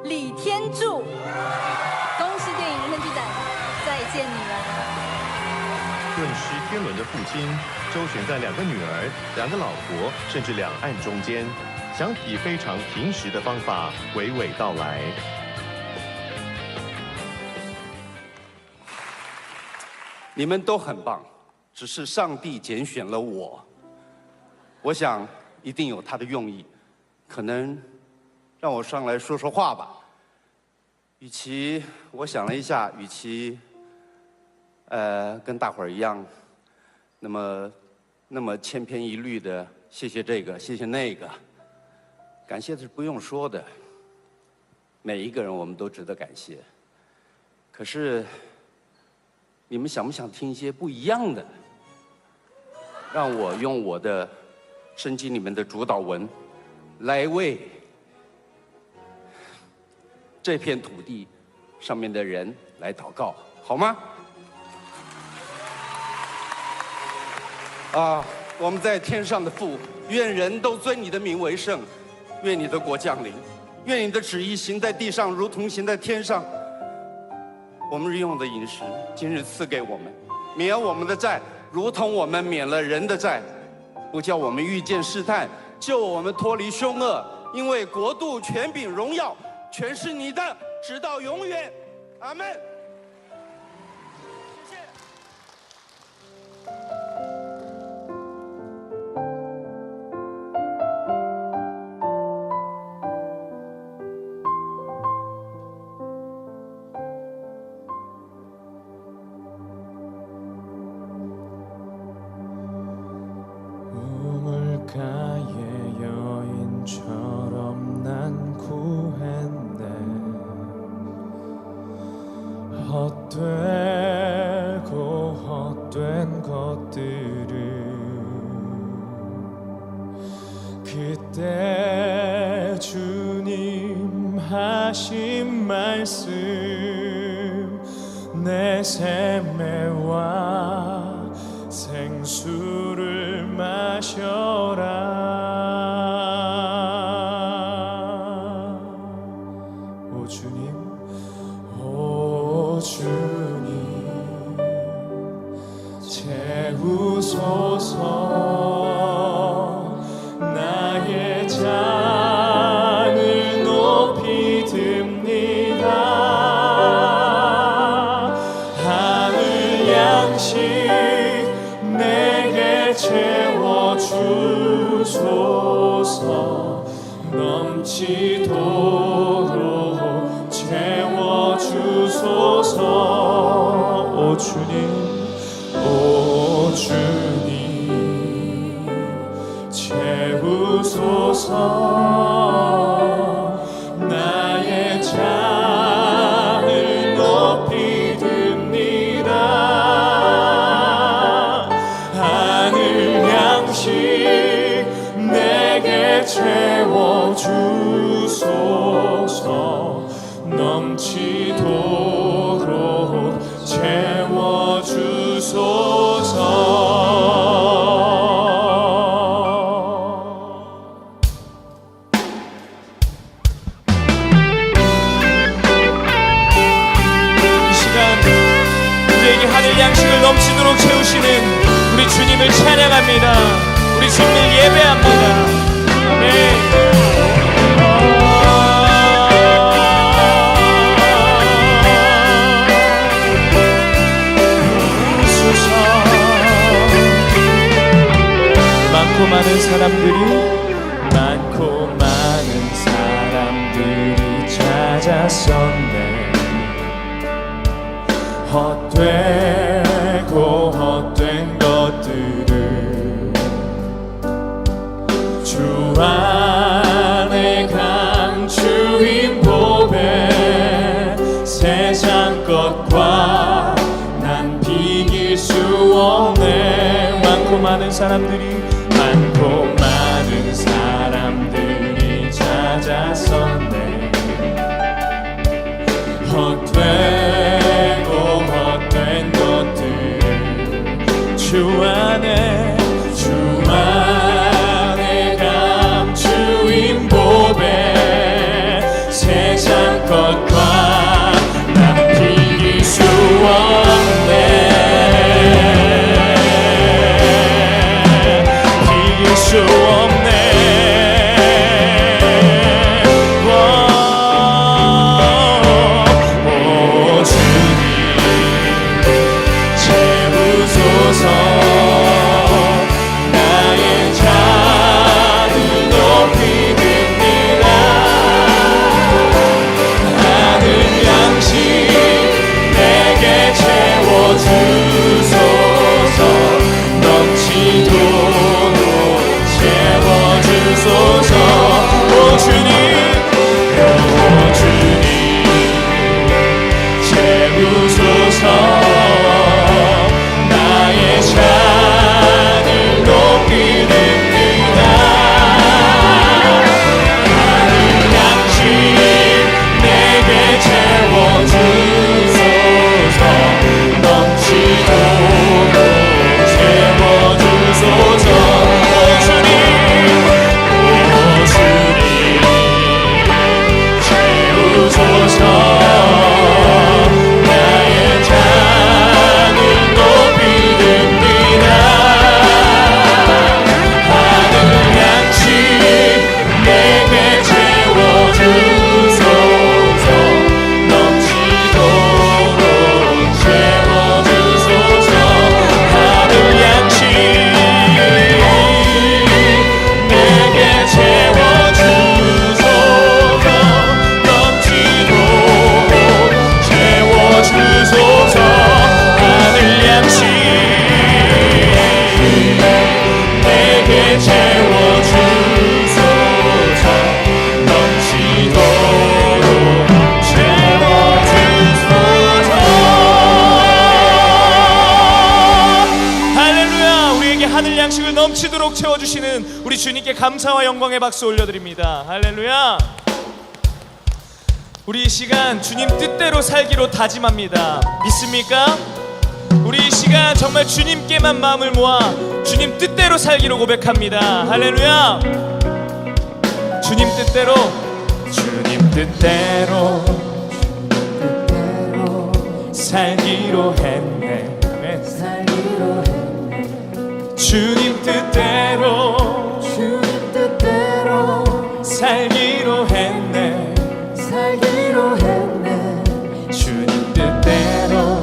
李天柱。恭喜电影人生剧展，再见你们！顿失天伦的父亲，周旋在2个女儿、2个老婆，甚至两岸中间，想以非常平实的方法娓娓道来。你们都很棒，只是上帝拣选了我。我想一定有他的用意，可能让我上来说说话吧。我想了一下，与其跟大伙儿一样，那么千篇一律的谢谢这个，谢谢那个，感谢是不用说的，每一个人我们都值得感谢。可是，你们想不想听一些不一样的？让我用我的圣经里面的主导文，来为这片土地上面的人来祷告，好吗？我们在天上的父，愿人都尊你的名为圣，愿你的国降临，愿你的旨意行在地上，如同行在天上。我们日用的饮食，今日赐给我们，免我们的债，如同我们免了人的债，不叫我们遇见试探，救我们脱离凶恶。因为国度、权柄、荣耀，全是你的，直到永远。阿们。谢谢。우물가의 여인처럼 난 구했네. 헛되고 헛된 것들을 그때 주님 하신 말씀 내 샘매와 생수를 마셔라. 오 주님, 오 주님, 채우소서. 나의 잔을 높이 듭니다. 하늘 양식 내게 채워주소서. 넘치도록 채워주소서. 오 주님, 오 주님, 채우소서. 나의 잔을 높이 듭니다. 하늘 양식 내게 채워주소서. 넘치도록 채워주소서. 이 시간 우리에게 하늘 양식을 넘치도록 채우시는 우리 주님을 찬양합니다. 우리 주님을 예배합니다. 네. 많고 많은 사람들이 찾았었네. 헛되고 헛된 것들을 주 안에 감추인 법에 세상 것과 난 비길 수 없네. 많고 많은 사람들이 찾았었네. 헛되고 헛된 것들 주 안에 감추인 법에 세상 넘치도록 채워주시는 우리 주님께 감사와 영광의 박수 올려드립니다. 할렐루야. 우리 이 시간 주님 뜻대로 살기로 다짐합니다. 믿습니까? 우리 이 시간 정말 주님께만 마음을 모아 주님 뜻대로 살기로 고백합니다. 할렐루야. 주님 뜻대로, 주님 뜻대로 살기로 했네. 주님 뜻대로 살기로 했네. 주님 뜻대로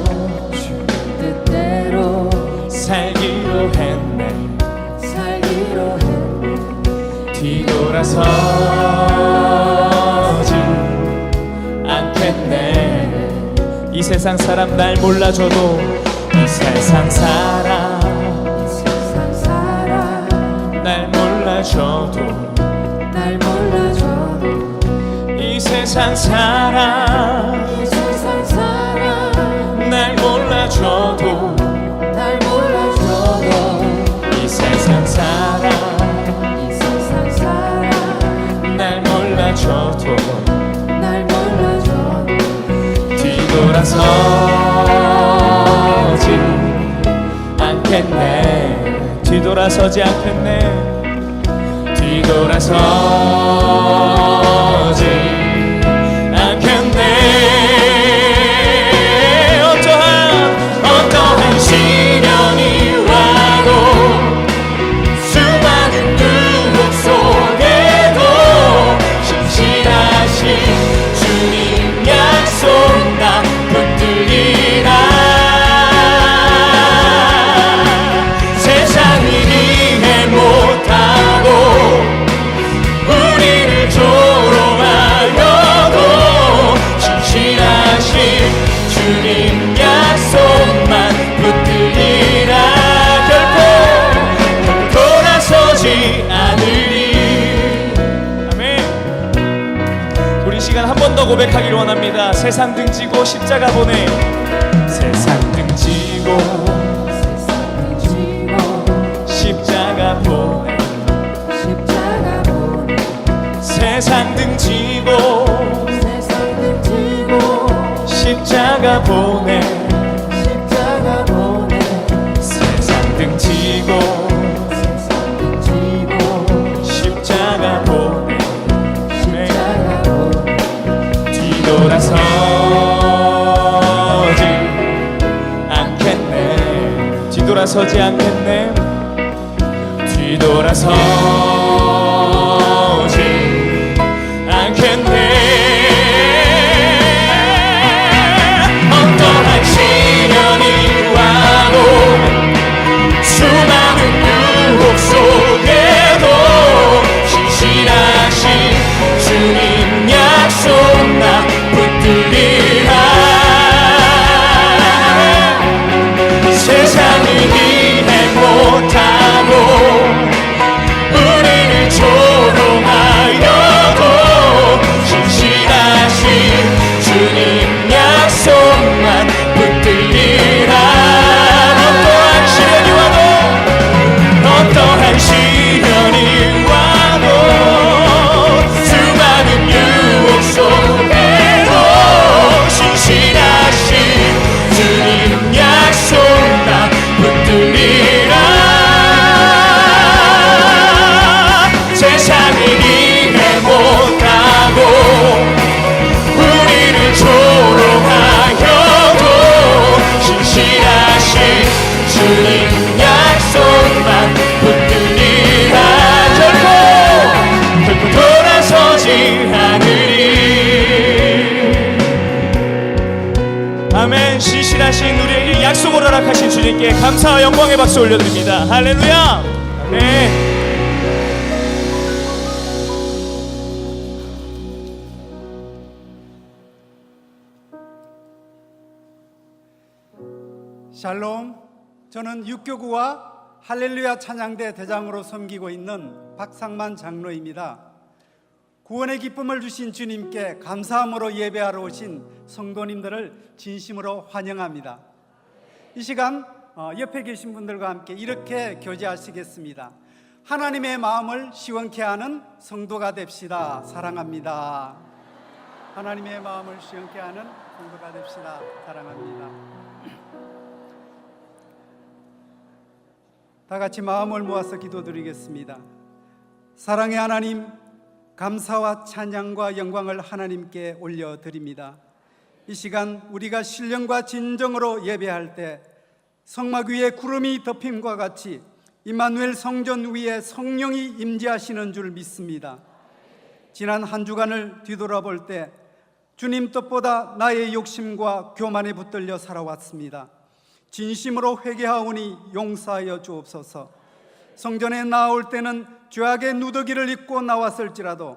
살기로 했네. 뒤돌아서지 않겠네. 이 세상 사람 날 몰라줘도, 이 세상 사람 날 몰라줘도, 이 세상 사람 날 몰라줘도, 이 세상 사람 날 몰라줘도 뒤돌아서지 않겠네. 뒤돌아서지 않겠네. 뒤돌아서지 않겠네. 어떠한 시련이 와도, 수많은 유혹 속에도 신실하신 주님 약속 나 붙들리라. 세상이 이해 못하고 우리를 조롱하여도 신실하신 주님 약속만 붙들리라. 결코 돌아서지 않으리. 아멘. 우리 시간 한 번 더 고백하기를 원합니다. 세상 등지고 십자가 보내. 세상 등지고 십자가 보내. 세상 등지고 십자가 보내. 세상 등지고 십자가 보내. 뒤돌아서지 않겠네. 뒤돌아서지 않겠네. 뒤돌아서지 않겠네. 어떠한 시련이 와도, 수많은 유혹 속에도 신실하신 주님 약속 나 붙들리라. 세상을 이해 못하고 우리를 조롱하여도 신실하신 주님 약속만 붙들리라. 어떠한 시련이 와도, 어떠한 시련이 와도, 수많은 유혹 속에도 신실하신 주님 약속만 붙들리라. 세상을 이해 못하고 우리를 조롱하여도 신실하신 주님 약속만 붙들리라. 결코 돌아서지 않으리. 아멘. 신실하신 우리에게 약속을 허락하신 주님께 감사와 영광의 박수 올려드립니다. 할렐루야. 아멘. 샬롬. 저는 육교구와 할렐루야 찬양대 대장으로 섬기고 있는 박상만 장로입니다. 구원의 기쁨을 주신 주님께 감사함으로 예배하러 오신 성도님들을 진심으로 환영합니다. 이 시간 옆에 계신 분들과 함께 이렇게 교제하시겠습니다. 하나님의 마음을 시원케 하는 성도가 됩시다. 사랑합니다. 하나님의 마음을 시원케 하는 성도가 됩시다. 사랑합니다. 다 같이 마음을 모아서 기도드리겠습니다. 사랑의 하나님, 감사와 찬양과 영광을 하나님께 올려드립니다. 이 시간 우리가 신령과 진정으로 예배할 때 성막 위에 구름이 덮임과 같이 임마누엘 성전 위에 성령이 임재하시는 줄 믿습니다. 지난 한 주간을 뒤돌아볼 때 주님 뜻보다 나의 욕심과 교만에 붙들려 살아왔습니다. 진심으로 회개하오니 용서하여 주옵소서. 성전에 나올 때는 죄악의 누더기를 입고 나왔을지라도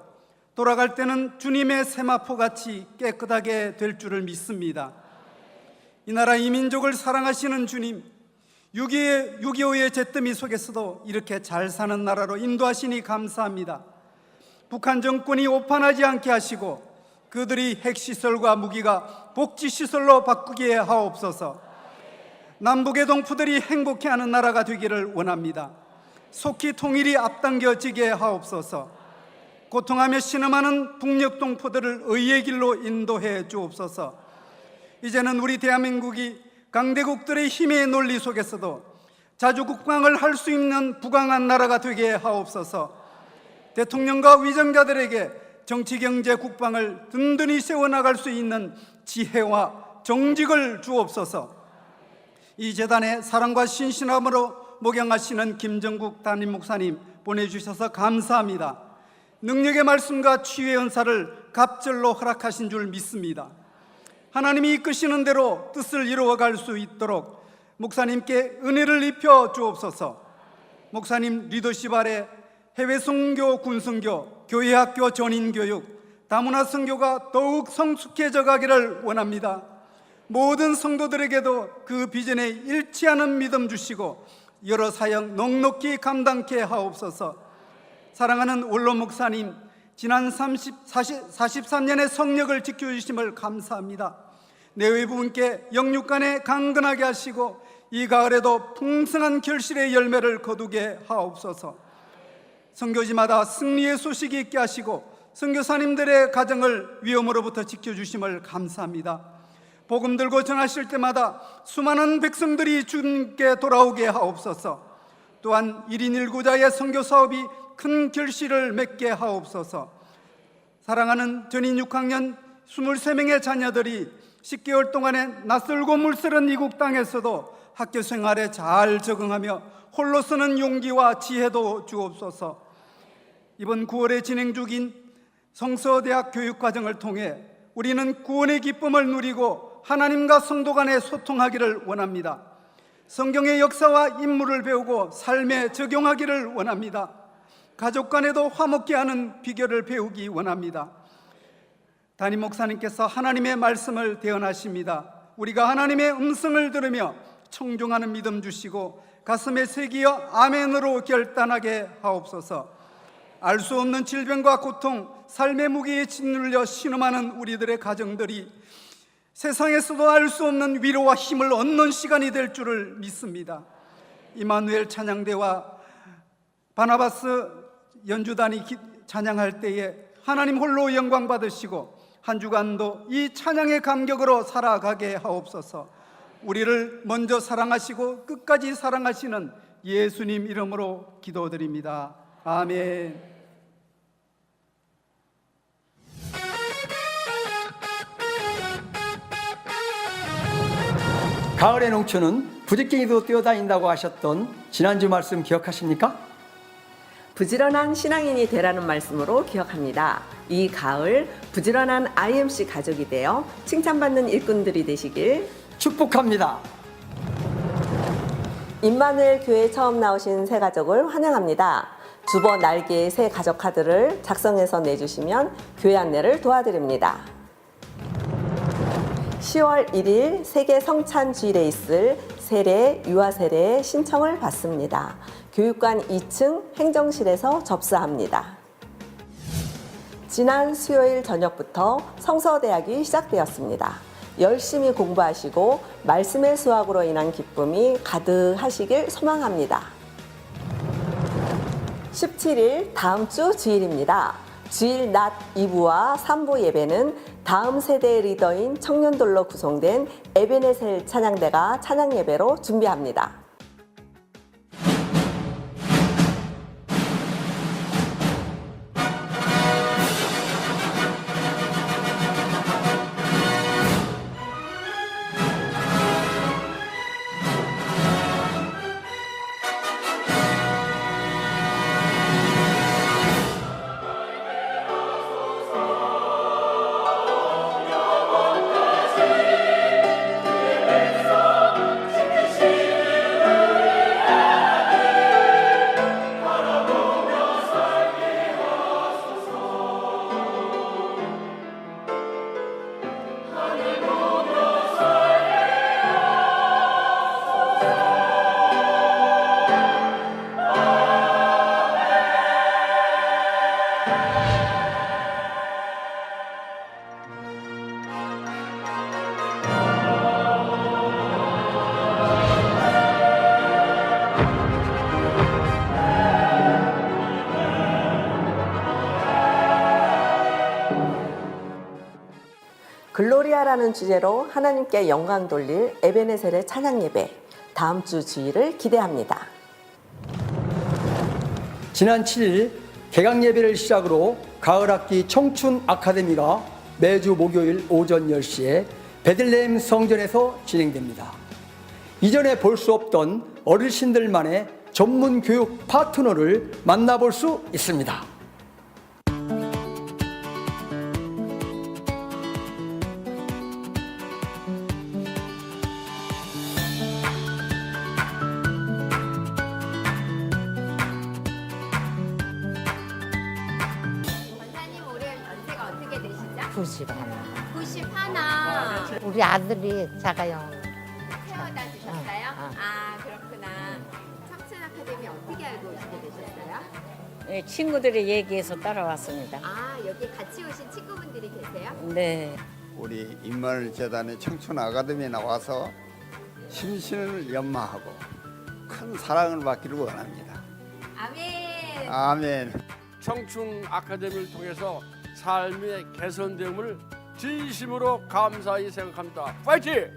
돌아갈 때는 주님의 세마포같이 깨끗하게 될 줄을 믿습니다. 이 나라 이 민족을 사랑하시는 주님, 6.25의 잿더미 속에서도 이렇게 잘 사는 나라로 인도하시니 감사합니다. 북한 정권이 오판하지 않게 하시고 그들이 핵시설과 무기가 복지시설로 바꾸게 하옵소서. 남북의 동포들이 행복해하는 나라가 되기를 원합니다. 속히 통일이 앞당겨지게 하옵소서. 고통하며 신음하는 북녘 동포들을 의의 길로 인도해 주옵소서. 이제는 우리 대한민국이 강대국들의 힘의 논리 속에서도 자주국방을 할 수 있는 부강한 나라가 되게 하옵소서. 대통령과 위정자들에게 정치, 경제, 국방을 든든히 세워나갈 수 있는 지혜와 정직을 주옵소서. 이 재단에 사랑과 신실함으로 목양하시는 김정국 담임 목사님 보내주셔서 감사합니다. 능력의 말씀과 치유의 은사를 갑절로 허락하신 줄 믿습니다. 하나님이 이끄시는 대로 뜻을 이루어갈 수 있도록 목사님께 은혜를 입혀 주옵소서. 목사님 리더십 아래 해외 선교, 군선교, 교회학교 전인교육, 다문화 선교가 더욱 성숙해져 가기를 원합니다. 모든 성도들에게도 그 비전에 일치하는 믿음 주시고 여러 사역 넉넉히 감당케 하옵소서. 사랑하는 원로 목사님, 지난 43년의 성력을 지켜주심을 감사합니다. 내외부분께 영육간에 강건하게 하시고 이 가을에도 풍성한 결실의 열매를 거두게 하옵소서. 선교지마다 승리의 소식이 있게 하시고 선교사님들의 가정을 위험으로부터 지켜주심을 감사합니다. 복음 들고 전하실 때마다 수많은 백성들이 주님께 돌아오게 하옵소서. 또한 1인 1구자의 선교 사업이 큰 결실을 맺게 하옵소서. 사랑하는 전인 6학년 23명의 자녀들이 10개월 동안에 낯설고 물스런 이국 땅에서도 학교 생활에 잘 적응하며 홀로 서는 용기와 지혜도 주옵소서. 이번 9월에 진행 중인 성서대학 교육과정을 통해 우리는 구원의 기쁨을 누리고 하나님과 성도 간에 소통하기를 원합니다. 성경의 역사와 인물을 배우고 삶에 적용하기를 원합니다. 가족 간에도 화목케 하는 비결을 배우기 원합니다. 담임 목사님께서 하나님의 말씀을 대언하십니다. 우리가 하나님의 음성을 들으며 청종하는 믿음 주시고 가슴에 새기어 아멘으로 결단하게 하옵소서. 알 수 없는 질병과 고통, 삶의 무게에 짓눌려 신음하는 우리들의 가정들이 세상에서도 알 수 없는 위로와 힘을 얻는 시간이 될 줄을 믿습니다. 임마누엘 찬양대와 바나바스 연주단이 찬양할 때에 하나님 홀로 영광 받으시고 한 주간도 이 찬양의 감격으로 살아가게 하옵소서. 우리를 먼저 사랑하시고 끝까지 사랑하시는 예수님 이름으로 기도드립니다. 아멘. 가을의 농촌은 부지깽이도 뛰어다닌다고 하셨던 지난주 말씀 기억하십니까? 부지런한 신앙인이 되라는 말씀으로 기억합니다. 이 가을 부지런한 IMC 가족이 되어 칭찬받는 일꾼들이 되시길 축복합니다. 임마누엘 교회에 처음 나오신 새 가족을 환영합니다. 주보 날개의 새 가족 카드를 작성해서 내주시면 교회 안내를 도와드립니다. 10월 1일 세계 성찬 주일에 있을 세례, 유아 세례의 신청을 받습니다. 교육관 2층 행정실에서 접수합니다. 지난 수요일 저녁부터 성서대학이 시작되었습니다. 열심히 공부하시고 말씀의 수학으로 인한 기쁨이 가득하시길 소망합니다. 17일 다음 주 주일입니다. 주일 낮 2부와 3부 예배는 다음 세대의 리더인 청년들로 구성된 에베네셀 찬양대가 찬양 예배로 준비합니다. 글로리아라는 주제로 하나님께 영광 돌릴 에베네셀의 찬양 예배, 다음 주 주일을 기대합니다. 지난 7일 개강 예배를 시작으로 가을학기 청춘 아카데미가 매주 목요일 오전 10시에 베들레헴 성전에서 진행됩니다. 이전에 볼 수 없던 어르신들만의 전문 교육 파트너를 만나볼 수 있습니다. 원사님 올해 연세가 어떻게 되시죠? 91. 91. 우리 아들이 자가용. 태워다 주셨어요? 어. 아, 그렇구나. 청춘 아카데미 어떻게 알고 오시게 되셨어요? 친구들이 얘기해서 따라왔습니다. 아, 여기 같이 오신 친구분들이 계세요? 네. 우리 임마누엘 재단의 청춘 아카데미에 나와서 심신을 연마하고 큰 사랑을 받기를 원합니다. 아멘. 아멘. 청춘 아카데미를 통해서 삶의 개선됨을 진심으로 감사히 생각합니다. 파이팅!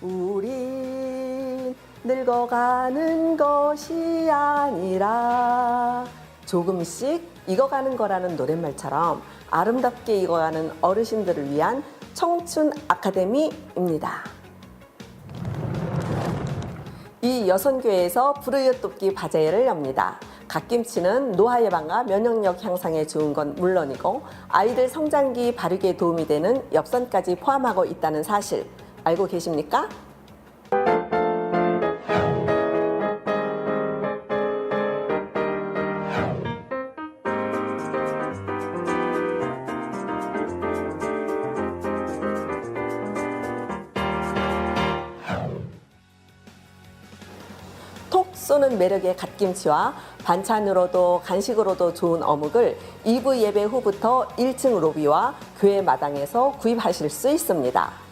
우린 늙어가는 것이 아니라 조금씩 익어가는 거라는 노랫말처럼 아름답게 익어가는 어르신들을 위한 청춘 아카데미입니다. 이 여선교회에서 불우이웃 돕기 바자회를 엽니다. 갓김치는 노화 예방과 면역력 향상에 좋은 건 물론이고 아이들 성장기 발육에 도움이 되는 엽산까지 포함하고 있다는 사실 알고 계십니까? 톡 쏘는 매력의 갓김치와 반찬으로도 간식으로도 좋은 어묵을 2부 예배 후부터 1층 로비와 교회 마당에서 구입하실 수 있습니다.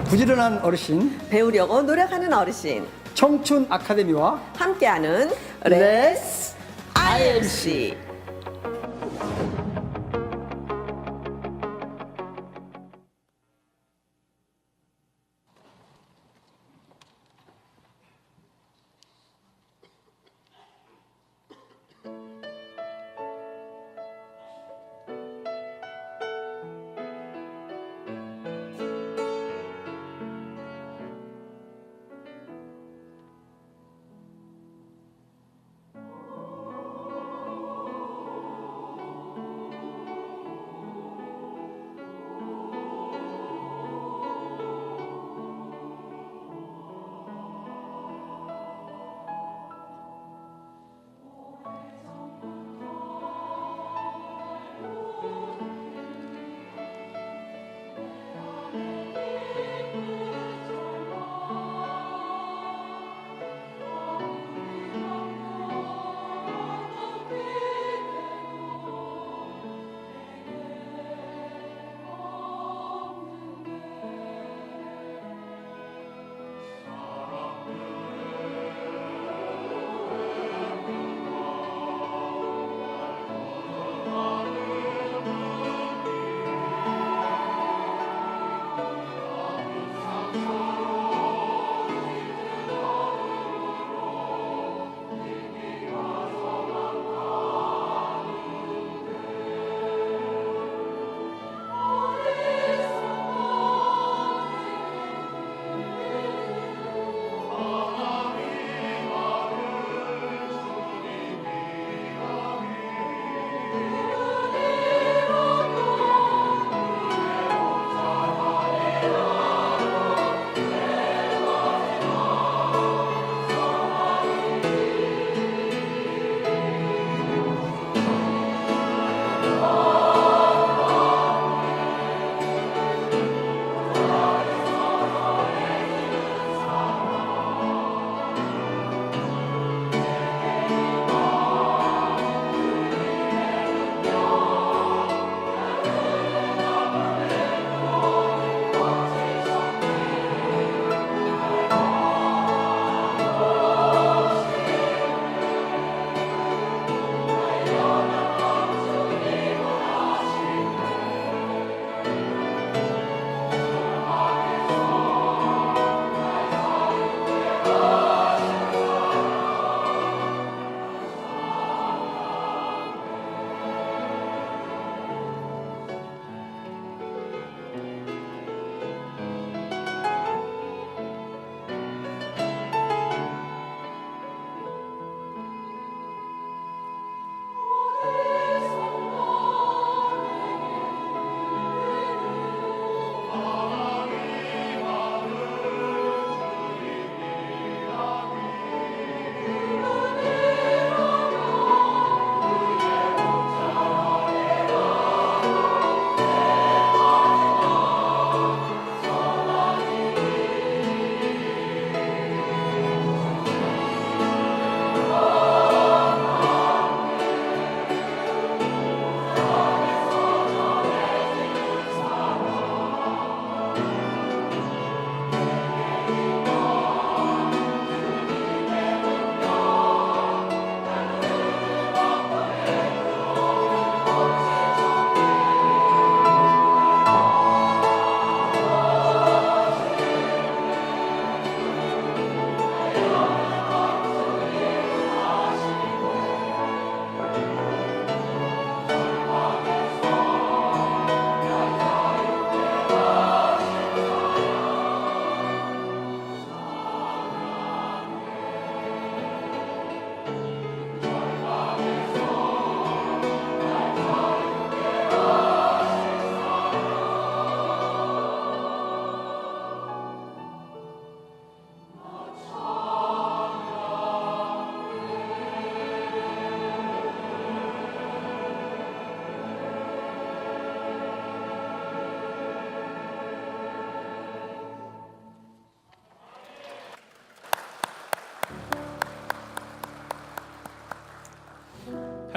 부지런한 어르신, 배우려고 노력하는 어르신, 청춘 아카데미와 함께하는 레스 IMC.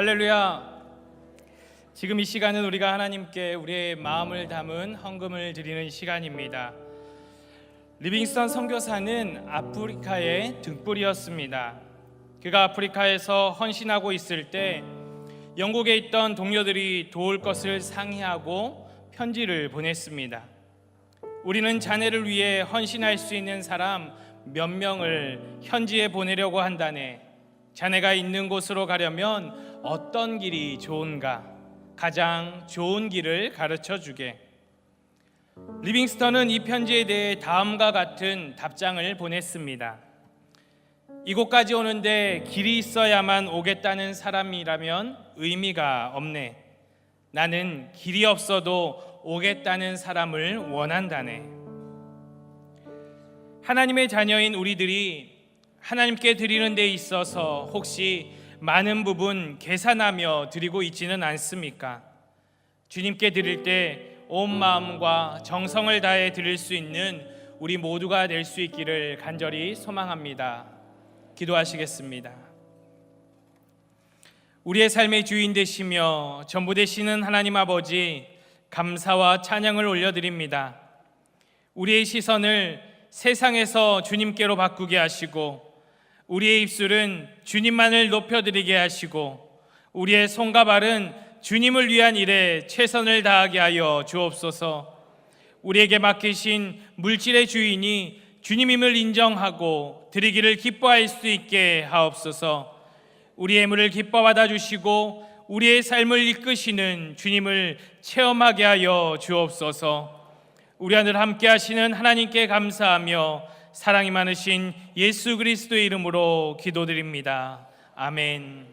할렐루야. 지금 이 시간은 우리가 하나님께 우리의 마음을 담은 헌금을 드리는 시간입니다. 리빙스턴 선교사는 아프리카의 등불이었습니다. 그가 아프리카에서 헌신하고 있을 때 영국에 있던 동료들이 도울 것을 상의하고 편지를 보냈습니다. 우리는 자네를 위해 헌신할 수 있는 사람 몇 명을 현지에 보내려고 한다네. 자네가 있는 곳으로 가려면 어떤 길이 좋은가? 가장 좋은 길을 가르쳐 주게. 리빙스턴은 이 편지에 대해 다음과 같은 답장을 보냈습니다. 이곳까지 오는데 길이 있어야만 오겠다는 사람이라면 의미가 없네. 나는 길이 없어도 오겠다는 사람을 원한다네. 하나님의 자녀인 우리들이 하나님께 드리는 데 있어서 혹시 많은 부분 계산하며 드리고 있지는 않습니까? 주님께 드릴 때 온 마음과 정성을 다해 드릴 수 있는 우리 모두가 될 수 있기를 간절히 소망합니다. 기도하시겠습니다. 우리의 삶의 주인 되시며 전부 되시는 하나님 아버지, 감사와 찬양을 올려드립니다. 우리의 시선을 세상에서 주님께로 바꾸게 하시고, 우리의 입술은 주님만을 높여드리게 하시고, 우리의 손과 발은 주님을 위한 일에 최선을 다하게 하여 주옵소서. 우리에게 맡기신 물질의 주인이 주님임을 인정하고 드리기를 기뻐할 수 있게 하옵소서. 우리의 물을 기뻐 받아주시고 우리의 삶을 이끄시는 주님을 체험하게 하여 주옵소서. 우리 하늘 함께 하시는 하나님께 감사하며 사랑이 많으신 예수 그리스도의 이름으로 기도드립니다. 아멘.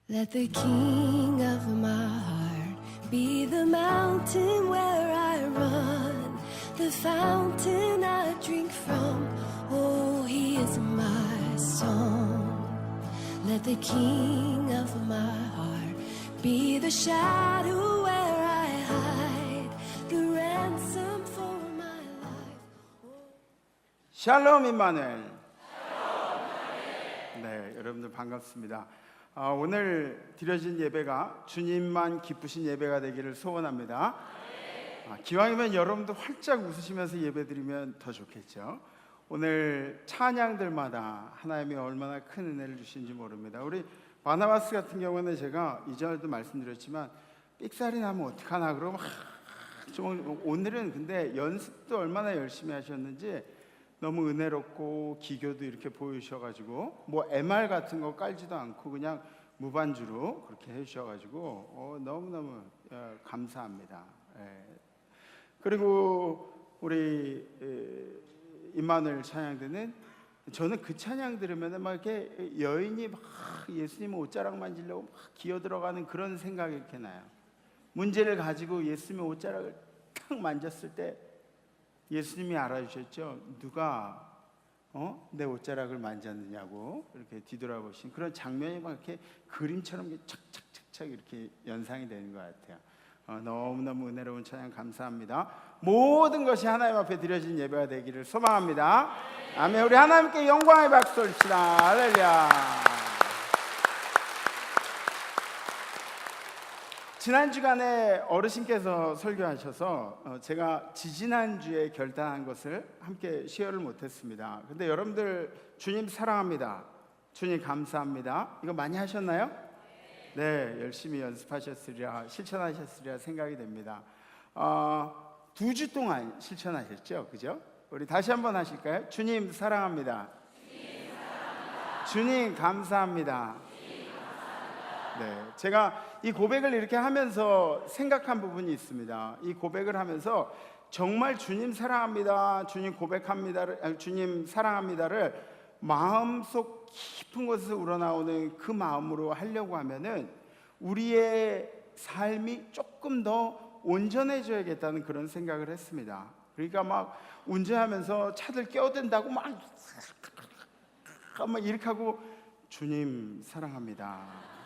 Let the king of my heart be the mountain where I run, the fountain I drink from. Oh, he is my song. Let the king of my heart be the shadow where I hide, the ransom for my life. 샬롬 임마누엘. 네, 여러분들 반갑습니다. 오늘 드려진 예배가 주님만 기쁘신 예배가 되기를 소원합니다. 기왕이면 여러분도 활짝 웃으시면서 예배드리면 더 좋겠죠. 오늘 찬양들마다 하나님이 얼마나 큰 은혜를 주신지 모릅니다. 우리 바나바스 같은 경우는 제가 이전에도 말씀드렸지만 삑살이 나면 어떡하나 그러면 좀 오늘은 근데 연습도 얼마나 열심히 하셨는지 너무 은혜롭고 기교도 이렇게 보여주셔가지고 뭐 MR 같은 거 깔지도 않고 그냥 무반주로 그렇게 해주셔가지고 너무너무 감사합니다. 그리고 우리 임마누엘 찬양들은 저는 그 찬양 들으면 막 이렇게 여인이 막 예수님 옷자락 만지려고 막 기어 들어가는 그런 생각이 이렇게 나요. 문제를 가지고 예수님의 옷자락을 탁 만졌을 때 예수님이 알아주셨죠. 누가 내 옷자락을 만졌느냐고 이렇게 뒤돌아보신 그런 장면이 막 이렇게 그림처럼 착착착착 이렇게 연상이 되는 것 같아요. 너무너무 은혜로운 찬양 감사합니다. 모든 것이 하나님 앞에 드려진 예배가 되기를 소망합니다. 아멘. 우리 하나님께 영광의 박수 올립시다. 할렐루야. 지난 주간에 어르신께서 설교하셔서 제가 지지난주에 결단한 것을 함께 시어를 못했습니다. 근데 여러분들 주님 사랑합니다, 주님 감사합니다, 이거 많이 하셨나요? 네, 열심히 연습하셨으리라 실천하셨으리라 생각이 됩니다. 2주 동안 실천하셨죠, 그죠? 우리 다시 한번 하실까요? 주님 사랑합니다, 주님 감사합니다. 네, 제가 이 고백을 이렇게 하면서 생각한 부분이 있습니다. 이 고백을 하면서 정말 주님 사랑합니다, 주님 고백합니다, 주님 사랑합니다를 마음속 깊은 곳에서 우러나오는 그 마음으로 하려고 하면은 우리의 삶이 조금 더 온전해져야겠다는 그런 생각을 했습니다. 그러니까 막 운전하면서 차들 끼어든다고 막 이렇게 하고 주님 사랑합니다,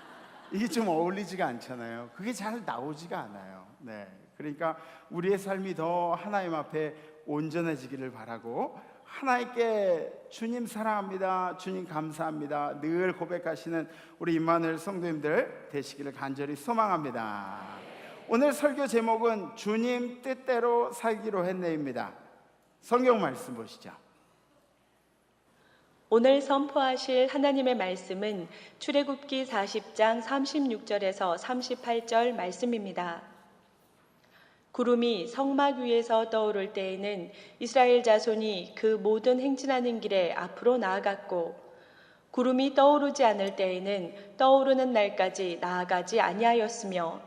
이게 좀 어울리지가 않잖아요. 그게 잘 나오지가 않아요. 네, 그러니까 우리의 삶이 더 하나님 앞에 온전해지기를 바라고 하나님께 주님 사랑합니다, 주님 감사합니다 늘 고백하시는 우리 임마누엘 성도님들 되시기를 간절히 소망합니다. 오늘 설교 제목은 주님 뜻대로 살기로 했네입니다. 성경 말씀 보시죠. 오늘 선포하실 하나님의 말씀은 출애굽기 40장 36절에서 38절 말씀입니다. 구름이 성막 위에서 떠오를 때에는 이스라엘 자손이 그 모든 행진하는 길에 앞으로 나아갔고, 구름이 떠오르지 않을 때에는 떠오르는 날까지 나아가지 아니하였으며,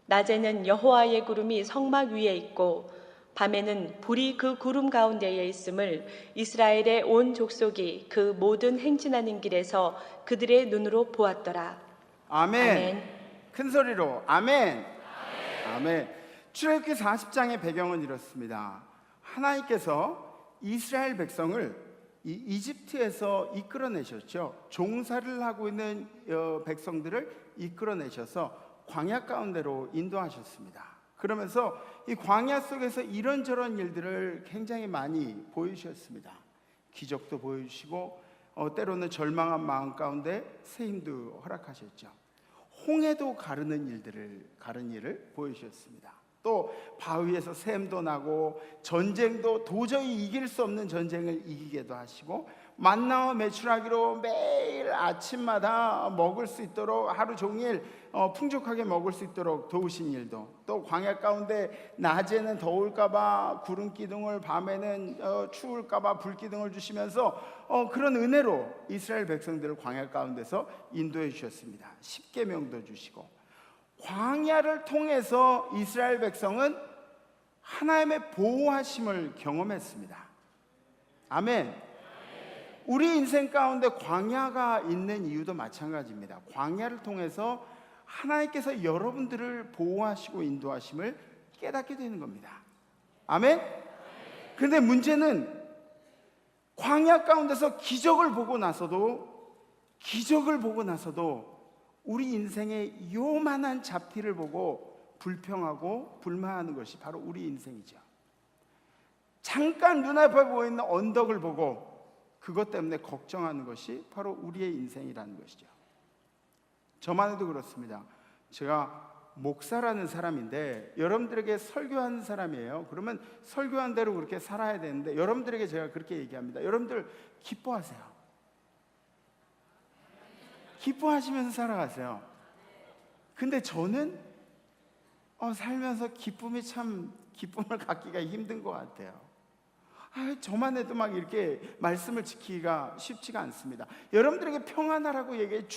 낮에는 여호와의 구름이 성막 위에 있고 밤에는 불이 그 구름 가운데에 있음을 이스라엘의 온 족속이 그 모든 행진하는 길에서 그들의 눈으로 보았더라. 아멘. 아멘. 큰 소리로 아멘. 아멘. 출애굽기 40장의 배경은 이렇습니다. 하나님께서 이스라엘 백성을 이집트에서 이끌어내셨죠. 종살이를 하고 있는 백성들을 이끌어내셔서 광야 가운데로 인도하셨습니다. 그러면서 이 광야 속에서 이런저런 일들을 굉장히 많이 보여주셨습니다. 기적도 보여주시고 때로는 절망한 마음 가운데 새 힘도 허락하셨죠. 홍해도 가르는 일을 보여주셨습니다. 또 바위에서 샘도 나고 전쟁도 도저히 이길 수 없는 전쟁을 이기게도 하시고 만나와 메추라기로 매일 아침마다 먹을 수 있도록 하루 종일 풍족하게 먹을 수 있도록 도우신 일도, 또 광야 가운데 낮에는 더울까봐 구름 기둥을, 밤에는 추울까봐 불 기둥을 주시면서 그런 은혜로 이스라엘 백성들을 광야 가운데서 인도해 주셨습니다. 십계명도 주시고, 광야를 통해서 이스라엘 백성은 하나님의 보호하심을 경험했습니다. 아멘. 우리 인생 가운데 광야가 있는 이유도 마찬가지입니다. 광야를 통해서 하나님께서 여러분들을 보호하시고 인도하심을 깨닫게 되는 겁니다. 아멘? 근데 문제는 광야 가운데서 기적을 보고 나서도 우리 인생의 요만한 잡티를 보고 불평하고 불만하는 것이 바로 우리 인생이죠. 잠깐 눈앞에 보이는 언덕을 보고 그것 때문에 걱정하는 것이 바로 우리의 인생이라는 것이죠. 저만 해도 그렇습니다. 제가 목사라는 사람인데 여러분들에게 설교하는 사람이에요. 그러면 설교한 대로 그렇게 살아야 되는데 여러분들에게 제가 그렇게 얘기합니다. 여러분들 기뻐하세요. 기뻐하시면서 살아가세요. 근데 저는 살면서 기쁨을 갖기가 힘든 것 같아요. 저만 해도 막 이렇게 말씀을 지키기가 쉽지가 않습니다. 여러분들에게 평안하라고 얘기해.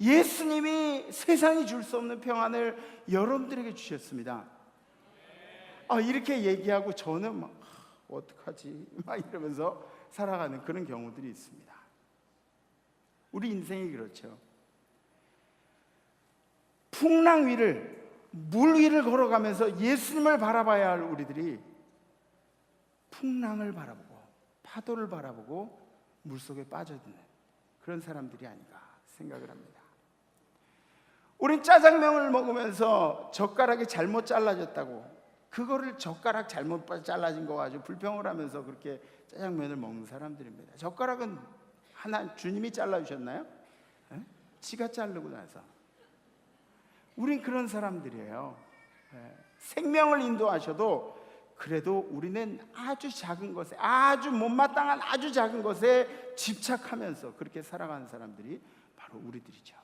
예수님이 세상이 줄 수 없는 평안을 여러분들에게 주셨습니다. 이렇게 얘기하고 저는 막 어떡하지? 막 이러면서 살아가는 그런 경우들이 있습니다. 우리 인생이 그렇죠. 풍랑 위를, 물 위를 걸어가면서 예수님을 바라봐야 할 우리들이 풍랑을 바라보고 파도를 바라보고 물속에 빠져드는 그런 사람들이 아닌가 생각을 합니다. 우린 짜장면을 먹으면서 젓가락이 잘못 잘라졌다고, 그거를 젓가락 잘못 잘라진 거 가지고 불평을 하면서 그렇게 짜장면을 먹는 사람들입니다. 젓가락은 하나 주님이 잘라주셨나요? 지가 자르고 나서. 우린 그런 사람들이에요. 생명을 인도하셔도 그래도 우리는 아주 작은 것에, 아주 못마땅한 아주 작은 것에 집착하면서 그렇게 살아가는 사람들이 바로 우리들이죠.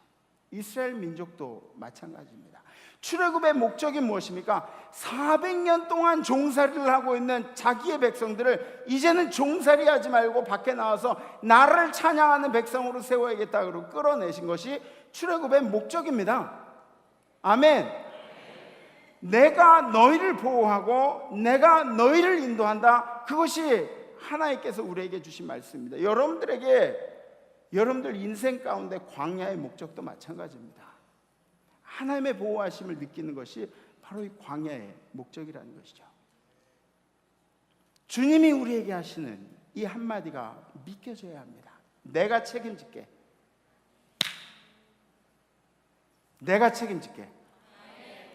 이스라엘 민족도 마찬가지입니다. 출애굽의 목적이 무엇입니까? 400년 동안 종살이를 하고 있는 자기의 백성들을 이제는 종살이 하지 말고 밖에 나와서 나를 찬양하는 백성으로 세워야겠다 그러고 끌어내신 것이 출애굽의 목적입니다. 아멘. 내가 너희를 보호하고 내가 너희를 인도한다. 그것이 하나님께서 우리에게 주신 말씀입니다. 여러분들 인생 가운데 광야의 목적도 마찬가지입니다. 하나님의 보호하심을 느끼는 것이 바로 이 광야의 목적이라는 것이죠. 주님이 우리에게 하시는 이 한마디가 믿겨져야 합니다. 내가 책임질게. 내가 책임질게.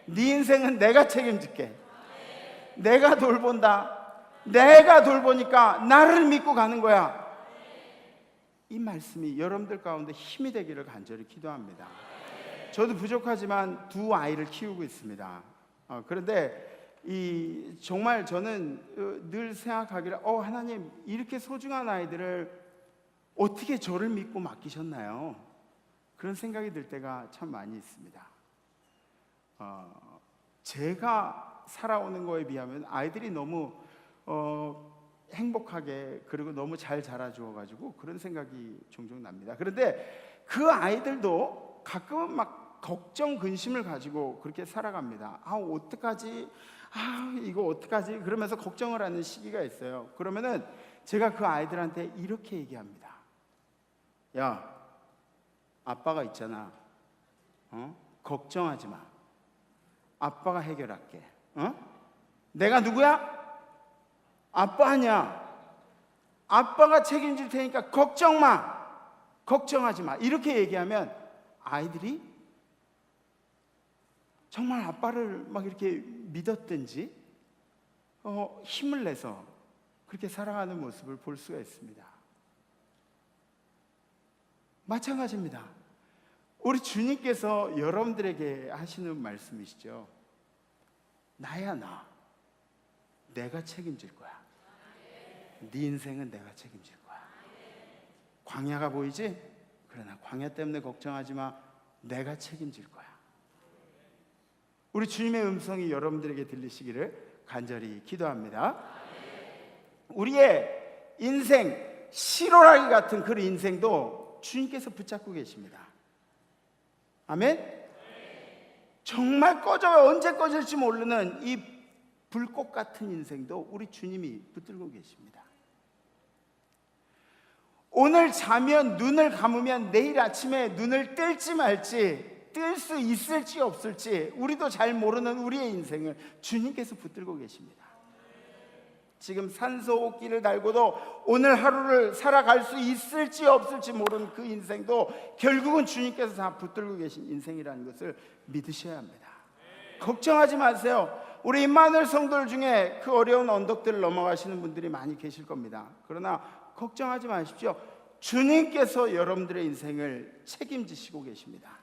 네 인생은 내가 책임질게. 내가 돌본다. 내가 돌보니까 나를 믿고 가는 거야. 이 말씀이 여러분들 가운데 힘이 되기를 간절히 기도합니다. 저도 부족하지만 두 아이를 키우고 있습니다. 그런데 정말 저는 늘 생각하기를 하나님, 이렇게 소중한 아이들을 어떻게 저를 믿고 맡기셨나요? 그런 생각이 들 때가 참 많이 있습니다. 제가 살아오는 거에 비하면 아이들이 너무 행복하게, 그리고 너무 잘 자라주어가지고 그런 생각이 종종 납니다. 그런데 그 아이들도 가끔은 막 걱정, 근심을 가지고 그렇게 살아갑니다. 어떡하지? 이거 어떡하지? 그러면서 걱정을 하는 시기가 있어요. 그러면은 제가 그 아이들한테 이렇게 얘기합니다. 야, 아빠가 있잖아. 걱정하지 마. 아빠가 해결할게. 내가 누구야? 아빠 아니야. 아빠가 책임질 테니까 걱정 마. 걱정하지 마. 이렇게 얘기하면 아이들이 정말 아빠를 막 이렇게 믿었든지 힘을 내서 그렇게 살아가는 모습을 볼 수가 있습니다. 마찬가지입니다. 우리 주님께서 여러분들에게 하시는 말씀이시죠. 나야 나. 내가 책임질 거야. 네 인생은 내가 책임질 거야. 광야가 보이지? 그러나 광야 때문에 걱정하지 마. 내가 책임질 거야. 우리 주님의 음성이 여러분들에게 들리시기를 간절히 기도합니다. 우리의 인생, 실오라기 같은 그 인생도 주님께서 붙잡고 계십니다. 아멘? 정말 언제 꺼질지 모르는 이 불꽃 같은 인생도 우리 주님이 붙들고 계십니다. 오늘 자면 눈을 감으면 내일 아침에 눈을 뜰지 말지, 뜰 수 있을지 없을지 우리도 잘 모르는 우리의 인생을 주님께서 붙들고 계십니다. 지금 산소호흡기를 달고도 오늘 하루를 살아갈 수 있을지 없을지 모르는 그 인생도 결국은 주님께서 다 붙들고 계신 인생이라는 것을 믿으셔야 합니다. 걱정하지 마세요. 우리 임마누엘 성도들 중에 그 어려운 언덕들을 넘어가시는 분들이 많이 계실 겁니다. 그러나 걱정하지 마십시오. 주님께서 여러분들의 인생을 책임지시고 계십니다.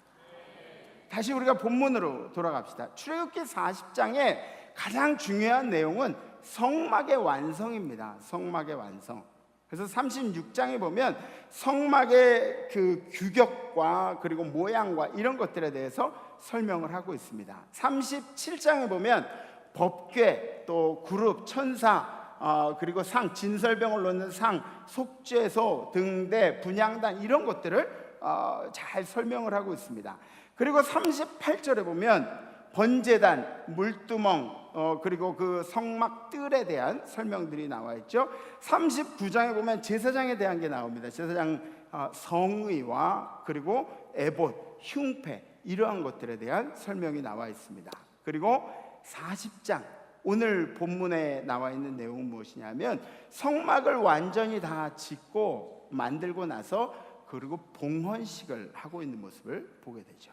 다시 우리가 본문으로 돌아갑시다. 출애굽기 40장의 가장 중요한 내용은 성막의 완성입니다. 성막의 완성. 그래서 36장에 보면 성막의 그 규격과 그리고 모양과 이런 것들에 대해서 설명을 하고 있습니다. 37장에 보면 법궤, 또 그룹, 천사, 그리고 상, 진설병을 놓는 상, 속죄소, 등대, 분향단 이런 것들을 잘 설명을 하고 있습니다. 그리고 38절에 보면 번제단, 물두멍, 그리고 그 성막 뜰에 대한 설명들이 나와 있죠. 39장에 보면 제사장에 대한 게 나옵니다. 제사장 성의와 그리고 에봇, 흉패 이러한 것들에 대한 설명이 나와 있습니다. 그리고 40장 오늘 본문에 나와 있는 내용은 무엇이냐면 성막을 완전히 다 짓고 만들고 나서 그리고 봉헌식을 하고 있는 모습을 보게 되죠.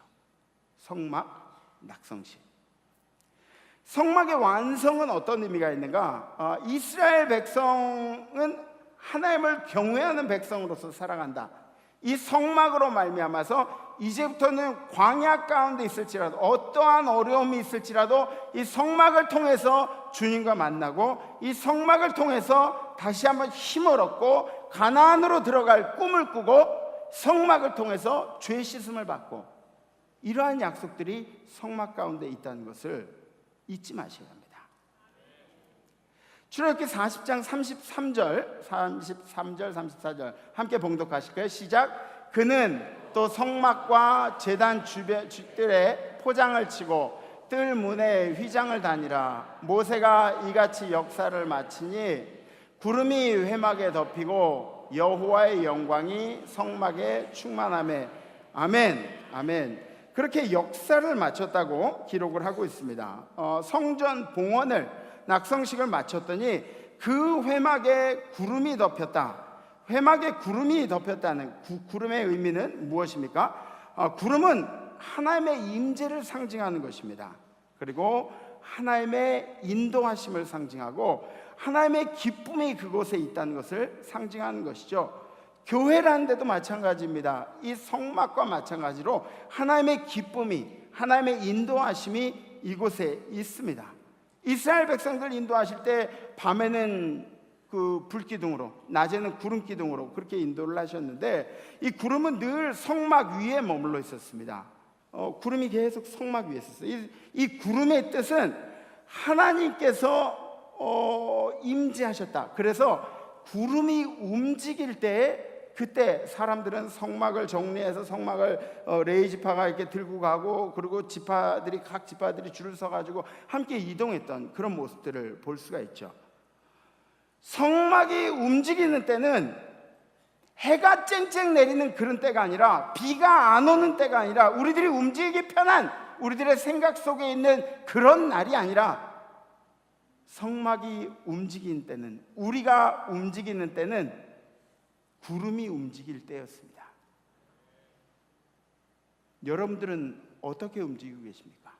성막 낙성식. 성막의 완성은 어떤 의미가 있는가? 이스라엘 백성은 하나님을 경외하는 백성으로서 살아간다. 이 성막으로 말미암아서 이제부터는 광야 가운데 있을지라도 어떠한 어려움이 있을지라도 이 성막을 통해서 주님과 만나고 이 성막을 통해서 다시 한번 힘을 얻고 가나안으로 들어갈 꿈을 꾸고 성막을 통해서 죄 씻음을 받고 이러한 약속들이 성막 가운데 있다는 것을 잊지 마셔야 합니다. 출애굽기 40장 33절, 34절 함께 봉독하실까요? 시작. 그는 또 성막과 제단 주변에 포장을 치고 뜰 문에 휘장을 다니라. 모세가 이같이 역사를 마치니 구름이 회막에 덮이고 여호와의 영광이 성막에 충만하매. 아멘, 아멘. 그렇게 역사를 마쳤다고 기록을 하고 있습니다. 성전 봉헌을 낙성식을 마쳤더니 그 회막에 구름이 덮였다. 회막에 구름이 덮였다는 구름의 의미는 무엇입니까? 구름은 하나님의 임재를 상징하는 것입니다. 그리고 하나님의 인도하심을 상징하고 하나님의 기쁨이 그곳에 있다는 것을 상징하는 것이죠. 교회라는 데도 마찬가지입니다. 이 성막과 마찬가지로 하나님의 기쁨이, 하나님의 인도하심이 이곳에 있습니다. 이스라엘 백성들 인도하실 때 밤에는 그 불기둥으로, 낮에는 구름기둥으로 그렇게 인도를 하셨는데 이 구름은 늘 성막 위에 머물러 있었습니다. 구름이 계속 성막 위에 있었어요. 이 구름의 뜻은 하나님께서 임재하셨다. 그래서 구름이 움직일 때 그때 사람들은 성막을 정리해서 성막을 레이지파가 이렇게 들고 가고 그리고 지파들이 각 지파들이 줄을 서가지고 함께 이동했던 그런 모습들을 볼 수가 있죠. 성막이 움직이는 때는 해가 쨍쨍 내리는 그런 때가 아니라 비가 안 오는 때가 아니라 우리들이 움직이기 편한 우리들의 생각 속에 있는 그런 날이 아니라 성막이 움직이는 때는, 우리가 움직이는 때는 구름이 움직일 때였습니다. 여러분들은 어떻게 움직이고 계십니까?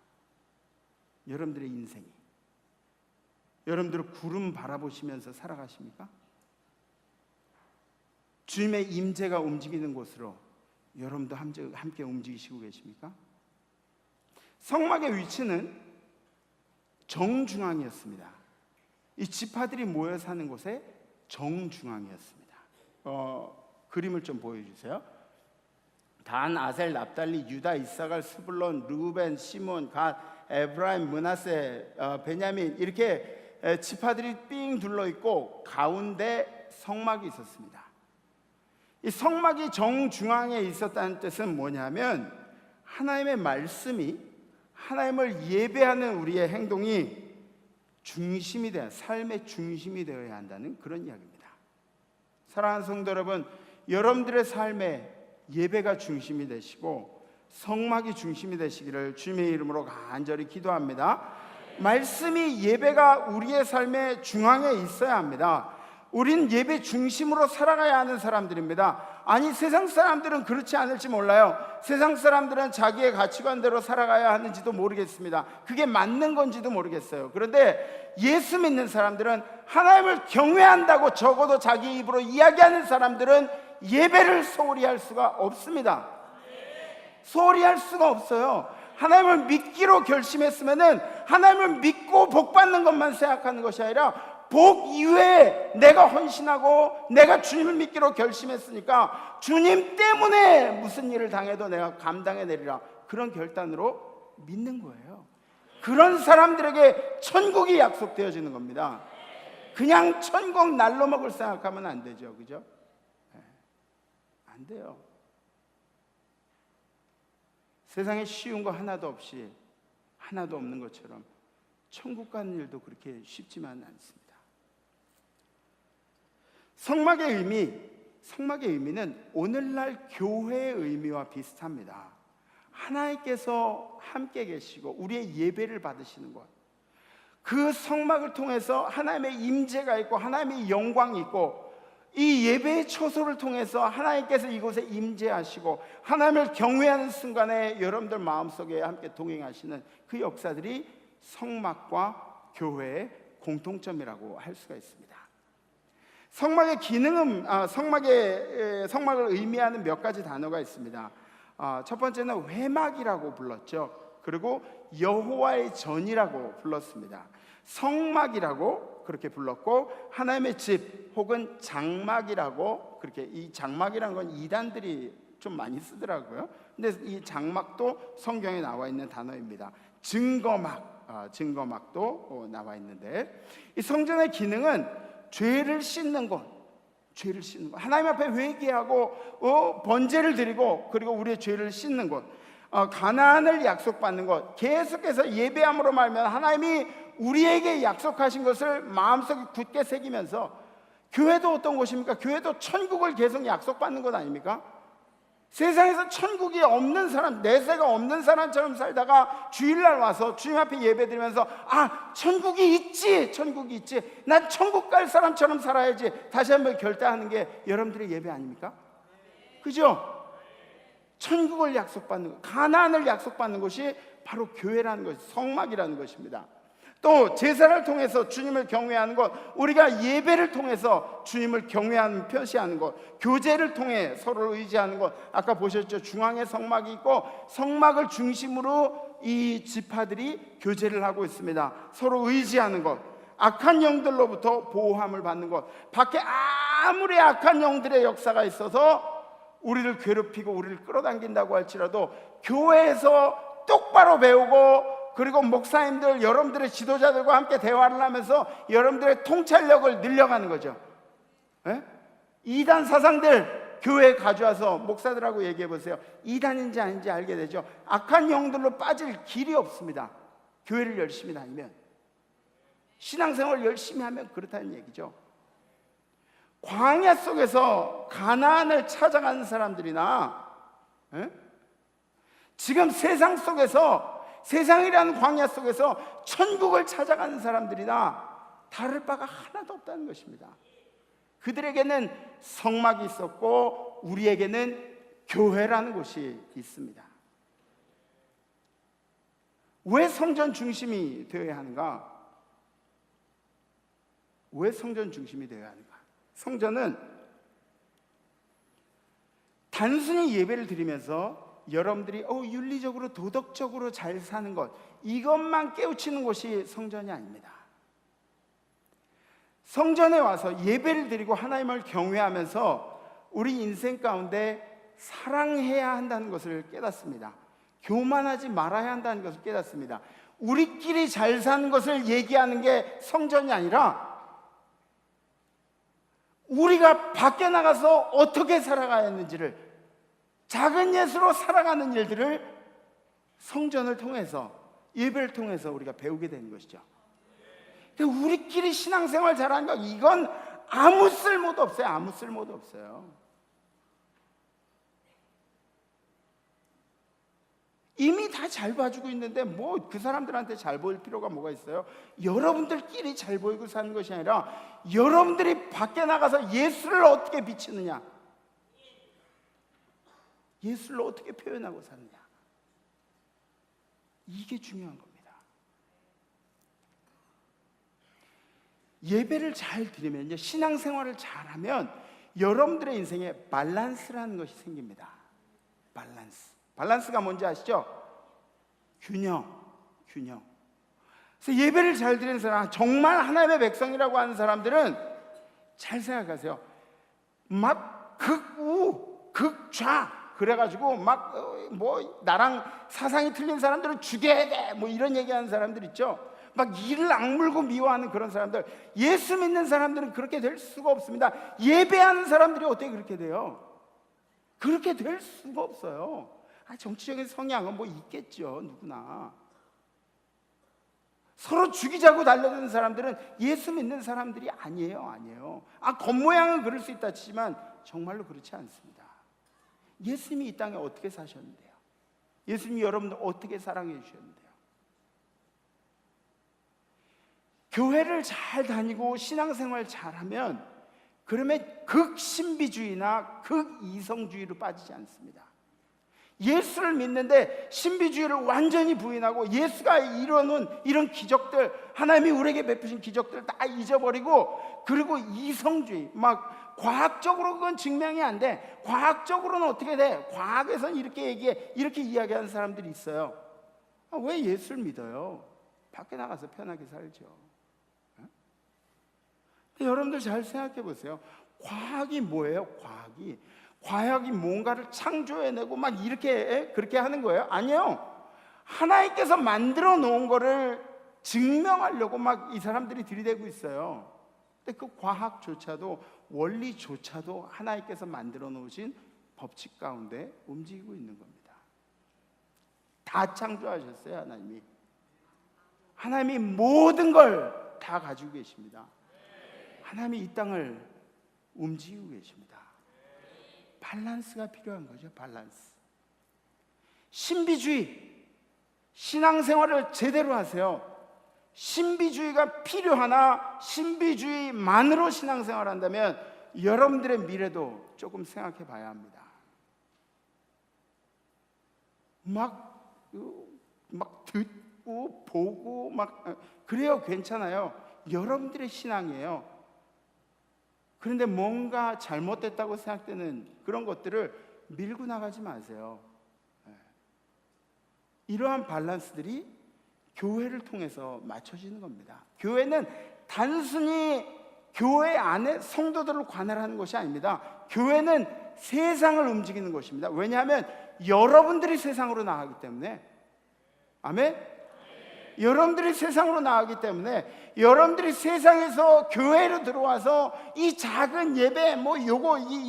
여러분들의 인생이, 여러분들은 구름 바라보시면서 살아가십니까? 주님의 임재가 움직이는 곳으로 여러분도 함께 움직이시고 계십니까? 성막의 위치는 정중앙이었습니다. 이 지파들이 모여 사는 곳에 정중앙이었습니다. 그림을 좀 보여주세요. 단, 아셀, 납달리, 유다, 이사갈, 스불론, 르우벤, 시몬, 갓, 에브라임, 므낫세, 베냐민 이렇게 지파들이 삥 둘러 있고 가운데 성막이 있었습니다. 이 성막이 정중앙에 있었다는 뜻은 뭐냐면 하나님의 말씀이, 하나님을 예배하는 우리의 행동이 삶의 중심이 되어야 한다는 그런 이야기입니다. 사랑하는 성도 여러분, 여러분들의 삶에 예배가 중심이 되시고 성막이 중심이 되시기를 주님의 이름으로 간절히 기도합니다. 말씀이 예배가 우리의 삶의 중앙에 있어야 합니다. 우린 예배 중심으로 살아가야 하는 사람들입니다. 아니, 세상 사람들은 그렇지 않을지 몰라요. 세상 사람들은 자기의 가치관대로 살아가야 하는지도 모르겠습니다. 그게 맞는 건지도 모르겠어요. 그런데 예수 믿는 사람들은, 하나님을 경외한다고 적어도 자기 입으로 이야기하는 사람들은 예배를 소홀히 할 수가 없습니다. 소홀히 할 수가 없어요. 하나님을 믿기로 결심했으면은 하나님을 믿고 복 받는 것만 생각하는 것이 아니라 복 이외에 내가 헌신하고 내가 주님을 믿기로 결심했으니까 주님 때문에 무슨 일을 당해도 내가 감당해내리라, 그런 결단으로 믿는 거예요. 그런 사람들에게 천국이 약속되어지는 겁니다. 그냥 천국 날로 먹을 생각하면 안 되죠. 그죠? 안 돼요. 세상에 쉬운 거 하나도 없이, 하나도 없는 것처럼 천국 가는 일도 그렇게 쉽지만 않습니다. 성막의 의미는 오늘날 교회의 의미와 비슷합니다. 하나님께서 함께 계시고 우리의 예배를 받으시는 것, 그 성막을 통해서 하나님의 임재가 있고 하나님의 영광이 있고, 이 예배의 초소를 통해서 하나님께서 이곳에 임재하시고 하나님을 경외하는 순간에 여러분들 마음속에 함께 동행하시는 그 역사들이 성막과 교회의 공통점이라고 할 수가 있습니다. 성막의 기능은 성막을 의미하는 몇 가지 단어가 있습니다. 첫 번째는 회막이라고 불렀죠. 그리고 여호와의 전이라고 불렀습니다. 성막이라고 그렇게 불렀고, 하나님의 집 혹은 장막이라고, 그렇게, 이 장막이라는 건 이단들이 좀 많이 쓰더라고요. 근데 이 장막도 성경에 나와 있는 단어입니다. 증거막도 나와 있는데, 이 성전의 기능은 죄를 씻는 것, 하나님 앞에 회개하고 번제를 드리고, 그리고 우리의 죄를 씻는 것, 가나안을 약속받는 것, 계속해서 예배함으로 말면 하나님이 우리에게 약속하신 것을 마음속에 굳게 새기면서, 교회도 어떤 곳입니까? 교회도 천국을 계속 약속받는 것 아닙니까? 세상에서 천국이 없는 사람, 내세가 없는 사람처럼 살다가 주일날 와서 주님 앞에 예배드리면서 천국이 있지, 난 천국 갈 사람처럼 살아야지, 다시 한번 결단하는 게 여러분들의 예배 아닙니까? 그죠? 천국을 약속받는 것, 가나안을 약속받는 것이 바로 교회라는 것, 성막이라는 것입니다. 또 제사를 통해서 주님을 경외하는 것, 우리가 예배를 통해서 주님을 경외하는, 표시하는 것, 교제를 통해 서로를 의지하는 것, 아까 보셨죠? 중앙에 성막이 있고 성막을 중심으로 이 지파들이 교제를 하고 있습니다. 서로 의지하는 것, 악한 영들로부터 보호함을 받는 것. 밖에 아무리 악한 영들의 역사가 있어서 우리를 괴롭히고 우리를 끌어당긴다고 할지라도 교회에서 똑바로 배우고, 그리고 목사님들, 여러분들의 지도자들과 함께 대화를 하면서 여러분들의 통찰력을 늘려가는 거죠. 이단 사상들 교회에 가져와서 목사들하고 얘기해 보세요. 이단인지 아닌지 알게 되죠. 악한 영들로 빠질 길이 없습니다. 교회를 열심히 다니면, 신앙생활을 열심히 하면 그렇다는 얘기죠. 광야 속에서 가나안을 찾아가는 사람들이나 지금 세상 속에서, 세상이라는 광야 속에서 천국을 찾아가는 사람들이나 다를 바가 하나도 없다는 것입니다. 그들에게는 성막이 있었고 우리에게는 교회라는 곳이 있습니다. 왜 성전 중심이 되어야 하는가? 왜 성전 중심이 되어야 하는가? 성전은 단순히 예배를 드리면서 여러분들이 윤리적으로 도덕적으로 잘 사는 것, 이것만 깨우치는 곳이 성전이 아닙니다. 성전에 와서 예배를 드리고 하나님을 경외하면서 우리 인생 가운데 사랑해야 한다는 것을 깨닫습니다. 교만하지 말아야 한다는 것을 깨닫습니다. 우리끼리 잘 사는 것을 얘기하는 게 성전이 아니라 우리가 밖에 나가서 어떻게 살아가야 하는지를, 작은 예수로 살아가는 일들을 성전을 통해서, 예배를 통해서 우리가 배우게 되는 것이죠. 우리끼리 신앙생활 잘하는 거, 이건 아무 쓸모도 없어요. 아무 쓸모도 없어요. 이미 다 잘 봐주고 있는데 뭐 그 사람들한테 잘 보일 필요가 뭐가 있어요? 여러분들끼리 잘 보이고 사는 것이 아니라 여러분들이 밖에 나가서 예수를 어떻게 비치느냐, 예수를 어떻게 표현하고 사느냐, 이게 중요한 겁니다. 예배를 잘 드리면요, 신앙생활을 잘하면 여러분들의 인생에 밸런스라는 것이 생깁니다. 밸런스가 뭔지 아시죠? 균형. 그래서 예배를 잘 드리는 사람, 정말 하나님의 백성이라고 하는 사람들은 잘 생각하세요. 막 극우, 극좌 그래가지고 막 뭐 나랑 사상이 틀린 사람들은 죽여야 돼 뭐 이런 얘기하는 사람들 있죠. 막 이를 악물고 미워하는 그런 사람들, 예수 믿는 사람들은 그렇게 될 수가 없습니다. 예배하는 사람들이 어떻게 그렇게 돼요? 그렇게 될 수가 없어요. 정치적인 성향은 뭐 있겠죠, 누구나. 서로 죽이자고 달려드는 사람들은 예수 믿는 사람들이 아니에요. 겉모양은 그럴 수 있다 치지만 정말로 그렇지 않습니다. 예수님이 이 땅에 어떻게 사셨는데요? 예수님이 여러분들 어떻게 사랑해 주셨는데요? 교회를 잘 다니고 신앙생활 잘하면 그러면 극신비주의나 극이성주의로 빠지지 않습니다. 예수를 믿는데 신비주의를 완전히 부인하고 예수가 이뤄놓은 이런 기적들, 하나님이 우리에게 베푸신 기적들 다 잊어버리고, 그리고 이성주의, 막 과학적으로 그건 증명이 안 돼. 과학적으로는 어떻게 돼? 과학에서는 이렇게 얘기해, 이렇게 이야기하는 사람들이 있어요. 왜 예수를 믿어요? 밖에 나가서 편하게 살죠. 여러분들 잘 생각해 보세요. 과학이 뭐예요? 과학이 뭔가를 창조해내고 막 이렇게 그렇게 하는 거예요? 아니요. 하나님께서 만들어 놓은 거를 증명하려고 막 이 사람들이 들이대고 있어요. 근데 그 과학조차도, 원리조차도 하나님께서 만들어 놓으신 법칙 가운데 움직이고 있는 겁니다. 다 창조하셨어요, 하나님이. 하나님이 모든 걸 다 가지고 계십니다. 하나님이 이 땅을 움직이고 계십니다. 밸런스가 필요한 거죠, 밸런스. 신비주의, 신앙생활을 제대로 하세요. 신비주의가 필요하나 신비주의만으로 신앙생활을 한다면 여러분들의 미래도 조금 생각해 봐야 합니다. 막 듣고 보고 막 그래요, 괜찮아요. 여러분들의 신앙이에요. 그런데 뭔가 잘못됐다고 생각되는 그런 것들을 밀고 나가지 마세요. 이러한 밸런스들이 교회를 통해서 맞춰지는 겁니다. 교회는 단순히 교회 안에 성도들을 관할하는 것이 아닙니다. 교회는 세상을 움직이는 것입니다. 왜냐하면 여러분들이 세상으로 나가기 때문에. 아멘? 여러분들이 세상으로 나가기 때문에 여러분들이 세상에서 교회로 들어와서 이 작은 예배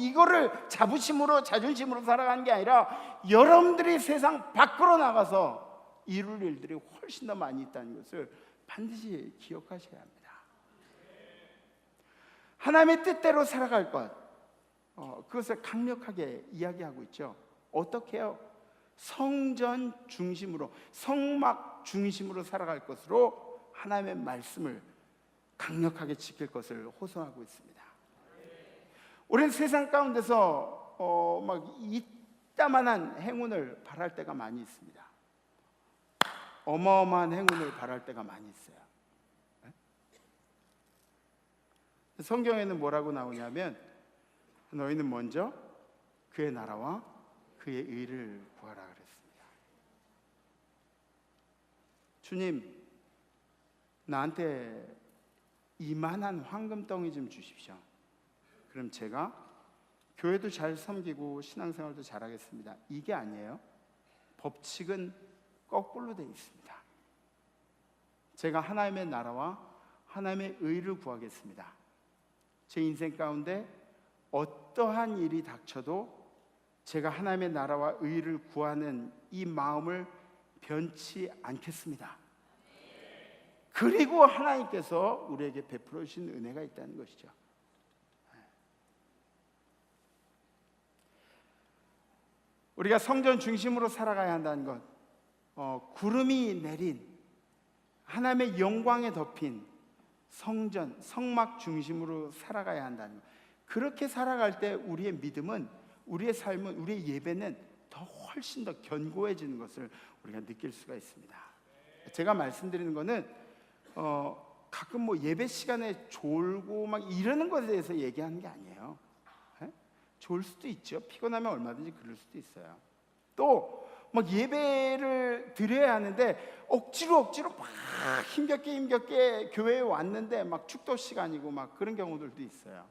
이거를 자존심으로 살아가는 게 아니라 여러분들이 세상 밖으로 나가서 이룰 일들이 훨씬 더 많이 있다는 것을 반드시 기억하셔야 합니다. 하나님의 뜻대로 살아갈 것, 그것을 강력하게 이야기하고 있죠. 어떻게 해요? 성전 중심으로, 성막 중심으로 살아갈 것으로 하나님의 말씀을 강력하게 지킬 것을 호소하고 있습니다. 우리는 세상 가운데서 막 이따만한 행운을 바랄 때가 많이 있습니다. 어마어마한 행운을 바랄 때가 많이 있어요. 성경에는 뭐라고 나오냐면, 너희는 먼저 그의 나라와 그의 의를 구하라 그랬습니다. 주님, 나한테 이만한 황금덩이 좀 주십시오. 그럼 제가 교회도 잘 섬기고 신앙생활도 잘하겠습니다. 이게 아니에요. 법칙은 거꾸로 되어 있습니다. 제가 하나님의 나라와 하나님의 의를 구하겠습니다. 제 인생 가운데 어떠한 일이 닥쳐도 제가 하나님의 나라와 의를 구하는 이 마음을 변치 않겠습니다. 그리고 하나님께서 우리에게 베풀어 주신 은혜가 있다는 것이죠. 우리가 성전 중심으로 살아가야 한다는 것, 구름이 내린 하나님의 영광에 덮인 성전, 성막 중심으로 살아가야 한다는 것. 그렇게 살아갈 때 우리의 믿음은, 우리의 삶은, 우리의 예배는 더 훨씬 더 견고해지는 것을 우리가 느낄 수가 있습니다. 제가 말씀드리는 거는 가끔 뭐 예배 시간에 졸고 막 이러는 것에 대해서 얘기하는 게 아니에요. 좋을 수도 있죠. 피곤하면 얼마든지 그럴 수도 있어요. 또 막 예배를 드려야 하는데 억지로 막 힘겹게 교회에 왔는데 막 축도 시간이고 막 그런 경우들도 있어요.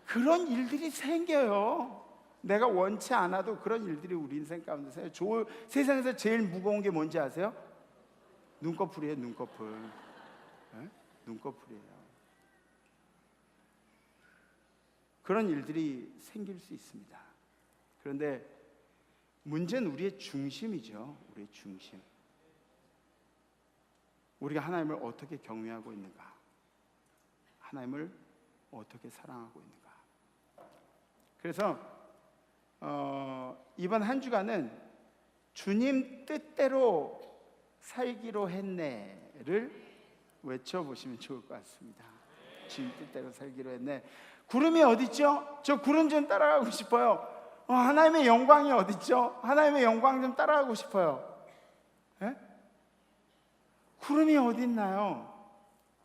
그런 일들이 생겨요. 내가 원치 않아도 그런 일들이 우리 인생 가운데 생겨요. 세상에서 제일 무거운 게 뭔지 아세요? 눈꺼풀이에요. 눈꺼풀. 눈꺼풀이에요. 그런 일들이 생길 수 있습니다. 그런데 문제는 우리의 중심이죠. 우리의 중심. 우리가 하나님을 어떻게 경외하고 있는가? 하나님을 어떻게 사랑하고 있는가? 그래서 이번 한 주간은 주님 뜻대로 살기로 했네를 외쳐보시면 좋을 것 같습니다. 주님 뜻대로 살기로 했네. 구름이 어딨죠? 저 구름 좀 따라가고 싶어요. 하나님의 영광이 어딨죠? 하나님의 영광 좀 따라가고 싶어요. 에? 구름이 어디 있나요?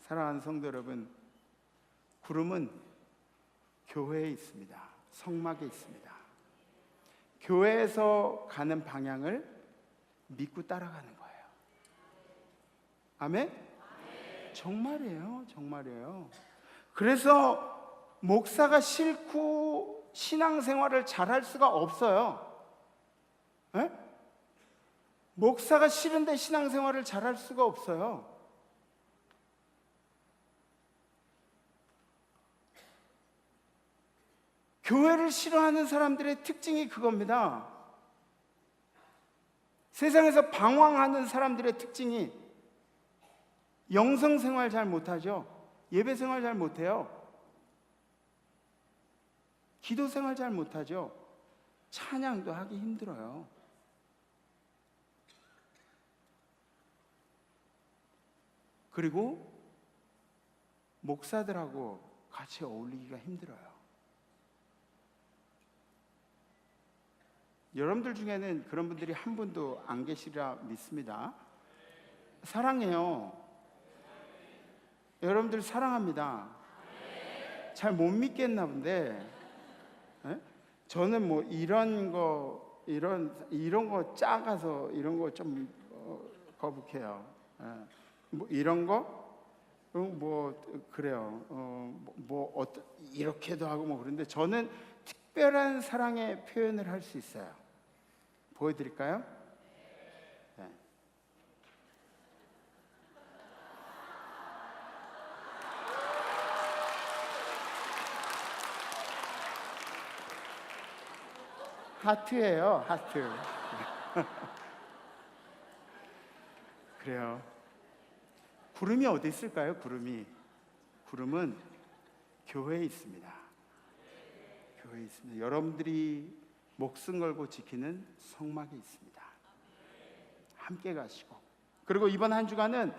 사랑하는 성도 여러분, 구름은 교회에 있습니다. 성막에 있습니다. 교회에서 가는 방향을 믿고 따라가는 거예요. 아멘? 정말이에요. 정말이에요. 그래서 목사가 싫고 신앙생활을 잘할 수가 없어요. 에? 목사가 싫은데 신앙생활을 잘할 수가 없어요. 교회를 싫어하는 사람들의 특징이 그겁니다. 세상에서 방황하는 사람들의 특징이 영성생활 잘 못하죠. 예배생활 잘 못해요. 기도생활 잘 못하죠. 찬양도 하기 힘들어요. 그리고 목사들하고 같이 어울리기가 힘들어요. 여러분들 중에는 그런 분들이 한 분도 안 계시리라 믿습니다. 사랑해요. 여러분들 사랑합니다. 잘 못 믿겠나 본데, 저는 뭐 이런 거 작아서 이런 거 좀 거북해요. 뭐 이런 거 뭐 그래요. 이렇게도 하고 뭐 그런데 저는 특별한 사랑의 표현을 할 수 있어요. 보여드릴까요? 네. 하트예요, 하트. 그래요. 구름이 어디 있을까요? 구름은 교회에 있습니다. 교회에 있습니다. 여러분들이 목숨 걸고 지키는 성막에 있습니다. 함께 가시고, 그리고 이번 한 주간은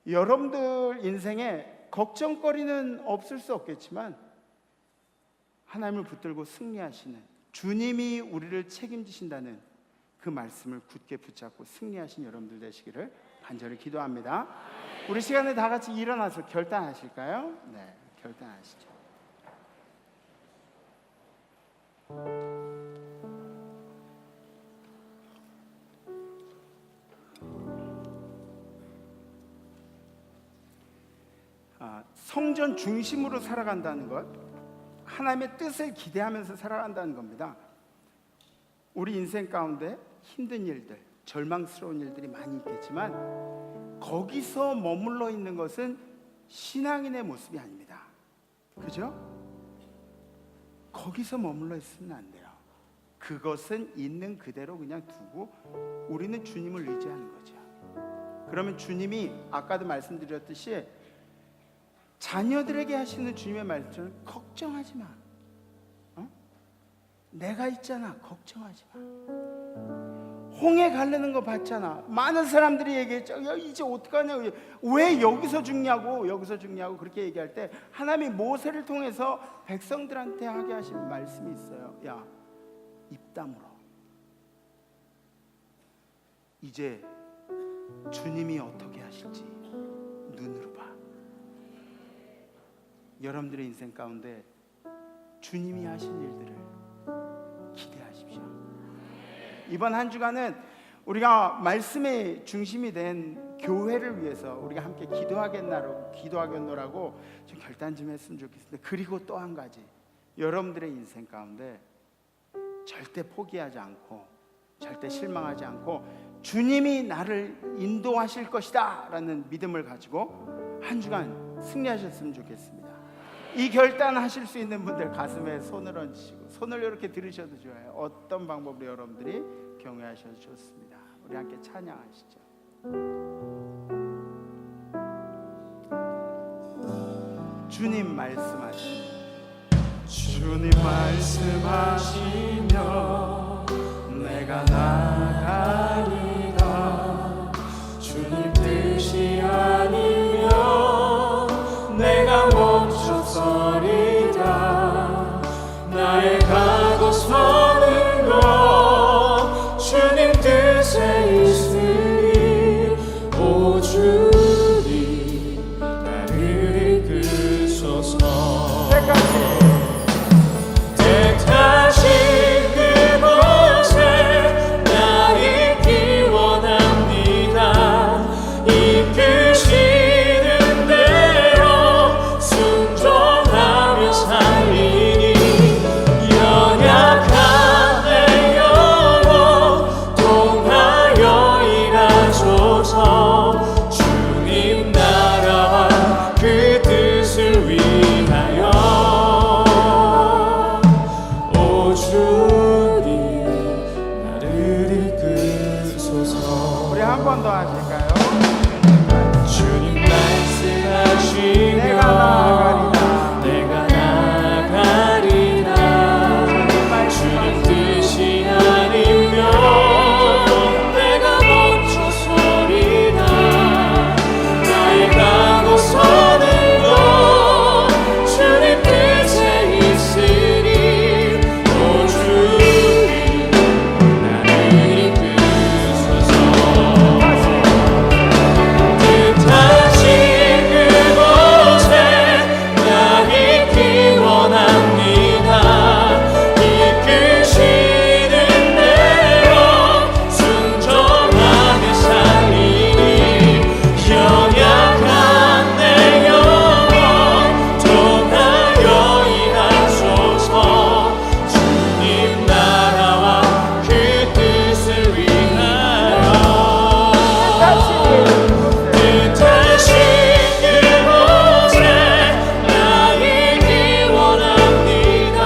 여러분들 인생에 걱정거리는 없을 수 없겠지만 하나님을 붙들고 승리하시는, 주님이 우리를 책임지신다는 그 말씀을 굳게 붙잡고 승리하신 여러분들 되시기를 간절히 기도합니다. 우리 시간에 다 같이 일어나서 결단하실까요? 네, 결단하시죠. 성전 중심으로 살아간다는 것, 하나님의 뜻을 기대하면서 살아간다는 겁니다. 우리 인생 가운데 힘든 일들, 절망스러운 일들이 많이 있겠지만 거기서 머물러 있는 것은 신앙인의 모습이 아닙니다. 그죠? 거기서 머물러 있으면 안 돼요. 그것은 있는 그대로 그냥 두고 우리는 주님을 의지하는 거죠. 그러면 주님이 아까도 말씀드렸듯이 자녀들에게 하시는 주님의 말씀은 걱정하지 마. 내가 있잖아. 걱정하지 마. 홍해 가르는 거 봤잖아. 많은 사람들이 얘기했죠. 야, 이제 어떡하냐. 왜 여기서 죽냐고. 여기서 죽냐고 그렇게 얘기할 때 하나님이 모세를 통해서 백성들한테 하게 하신 말씀이 있어요. 야, 입 다물어. 이제 주님이 어떻게 하실지 눈으로 봐. 여러분들의 인생 가운데 주님이 하신 일들을 기대하십시오. 이번 한 주간은 우리가 말씀의 중심이 된 교회를 위해서 우리가 함께 기도하겠노라고 좀 결단 좀 했으면 좋겠습니다. 그리고 또 한 가지, 여러분들의 인생 가운데 절대 포기하지 않고 절대 실망하지 않고 주님이 나를 인도하실 것이다 라는 믿음을 가지고 한 주간 승리하셨으면 좋겠습니다. 이 결단하실 수 있는 분들 가슴에 손을 얹으시고 손을 이렇게 들으셔도 좋아요. 어떤 방법으로 여러분들이 경외하셔도 좋습니다. 우리 함께 찬양하시죠. 주님 말씀하시며 주님 말씀하시며 내가 나가리라. 주님 뜻이 아니면 내가 멈춰서리라. 나의 가고 서는 것 주님 뜻에 있으니 오 주님 나를 이끄소서. 택하신 그곳에 나 있기 원합니다. 이끄시는 대로 순종하며 살리니 연약한 내 영혼 통하여 일하소서. 주님 나라와 그 뜻을 위하여 오 주님 나를 이끄소서. 우리 한 번 더 하실까요? 주님 말씀하시며 내가 나가리라. 주님 뜻이 아니면 내가 멈춰서리라. 나의 가고 서는 것 주님 뜻에 있으니 오 주님 나를 이끄소서. 뜻하신 그곳에 나 있기 원합니다. 이끄시는 대로 순종하며 살리니 연약한 내 영혼 통하여 일하소서. 주님 나라와 그 뜻을 위하여 뜻하신 그곳에 나 있기 원합니다.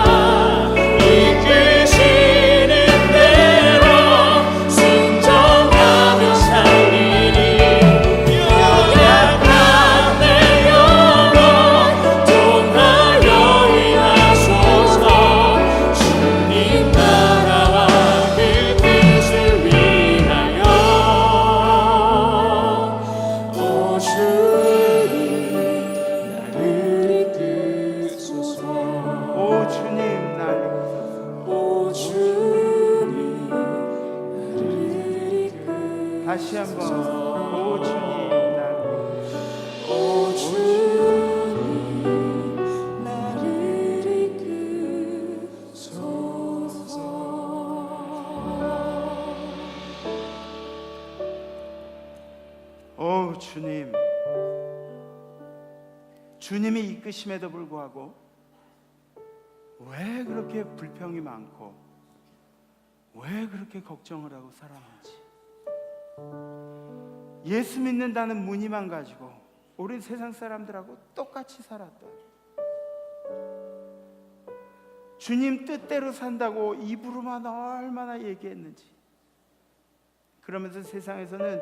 이끄시는 대로 순종하며 살리니 연약한 내 영혼 통하여 일하소서. 주님 나라와 그 뜻을 위하여 오 주님 나를 이끄소서. 오 주님 나를 이끄소서. 오 주님 나를 이끄소서. 다시 한번 오 주님 나를 이끄소서. 오 주님 나를 이끄소서. 오 주님, 주님이 이끄심에도 불구하고 왜 그렇게 불평이 많고 왜 그렇게 걱정을 하고 살아가는지. 예수 믿는다는 무늬만 가지고 우리 세상 사람들하고 똑같이 살았다. 주님 뜻대로 산다고 입으로만 얼마나 얘기했는지. 그러면서 세상에서는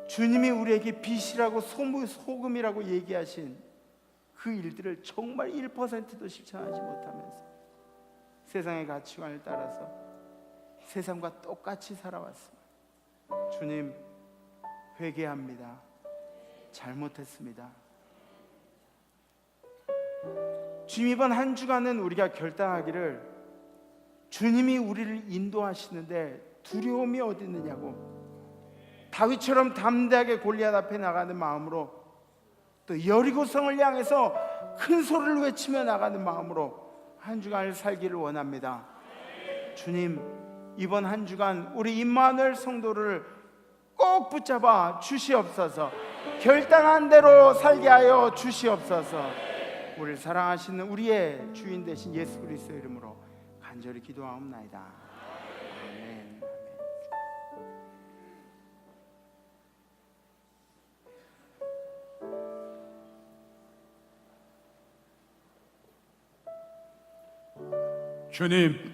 주님이 우리에게 빛이라고 소금이라고 얘기하신 그 일들을 정말 1%도 실천하지 못하면서 세상의 가치관을 따라서 세상과 똑같이 살아왔습니다. 주님, 회개합니다. 잘못했습니다. 주님, 이번 한 주간은 우리가 결단하기를, 주님이 우리를 인도하시는데 두려움이 어디 있느냐고, 다윗처럼 담대하게 골리앗 앞에 나가는 마음으로, 또 여리고성을 향해서 큰 소리를 외치며 나가는 마음으로 한 주간을 살기를 원합니다. 주님, 이번 한 주간 우리 임마누엘 성도를 꼭 붙잡아 주시옵소서. 결단한 대로 살게 하여 주시옵소서. 우리를 사랑하시는 우리의 주인 되신 예수 그리스도의 이름으로 간절히 기도하옵나이다. 아멘. 주님,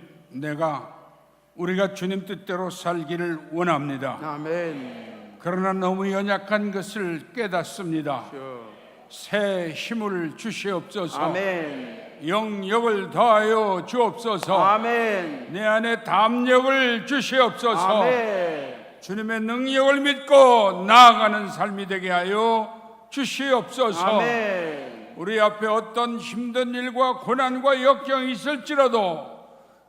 우리가 주님 뜻대로 살기를 원합니다. 아멘. 그러나 너무 연약한 것을 깨닫습니다. 새 힘을 주시옵소서. 아멘. 영력을 더하여 주옵소서. 아멘. 내 안에 담력을 주시옵소서. 아멘. 주님의 능력을 믿고 나아가는 삶이 되게 하여 주시옵소서. 아멘. 우리 앞에 어떤 힘든 일과 고난과 역경이 있을지라도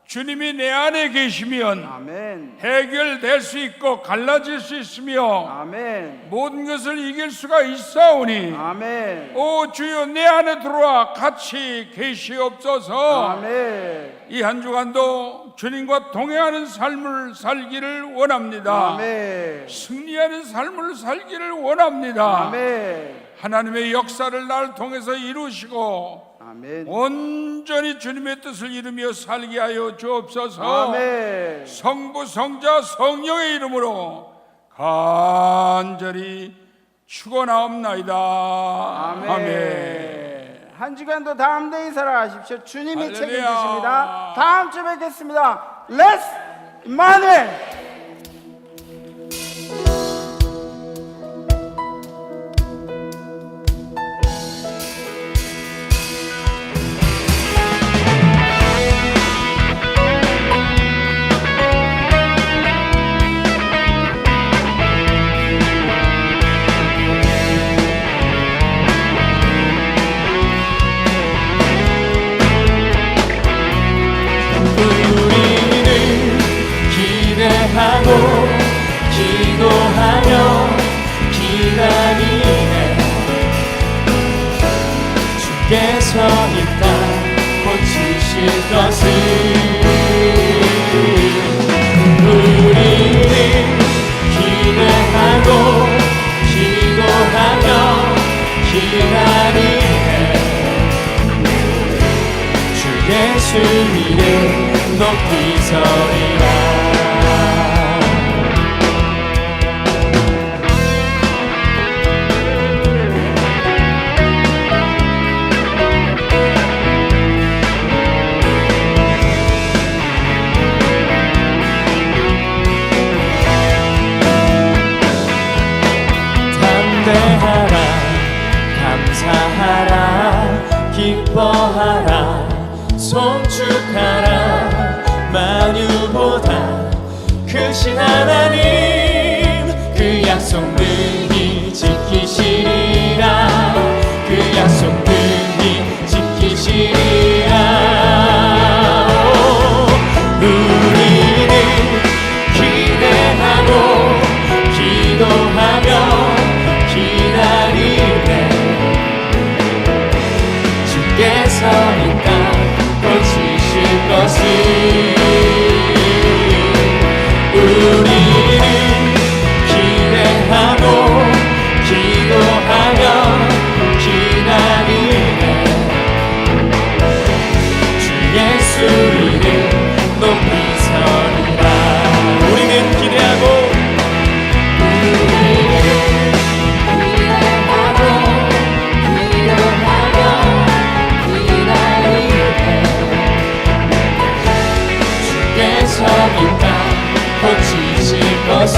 주님이 내 안에 계시면 아멘. 해결될 수 있고 갈라질 수 있으며 아멘. 모든 것을 이길 수가 있사오니 아멘. 오 주여, 내 안에 들어와 같이 계시옵소서. 아멘. 이 한 주간도 주님과 동행하는 삶을 살기를 원합니다. 아멘. 승리하는 삶을 살기를 원합니다. 아멘. 하나님의 역사를 나를 통해서 이루시고 아멘. 온전히 주님의 뜻을 이루며 살게 하여 주옵소서. 아멘. 성부, 성자, 성령의 이름으로 간절히 축원하옵나이다. 아멘. 아멘. 한 주간도 담대히 살아가십시오. 주님이 할렐루야. 책임지십니다. 다음 주에 뵙겠습니다. 렛츠 임마누엘. 기도하며 기다리네. 주께서 이 땅 고치실 것을. 우리는 기대하고 기도하며 기다리네. 주 예수 이름 높이 서리라. 담대하라, 감사하라, 기뻐하라, 송축하라. 만유보다 크신 하나님, 그 약속 능히 지키시리라. 그 약속 능히 지키시리라. 우리는 기대하고 기도하며 기다리네. 주께서 이 땅 고치실 것을. 우리는 기대하고 기도하며 기다리네. 주 예수 이름 높이 서리라. 우리는 기대하고 주께서 이 땅 고치실 것을.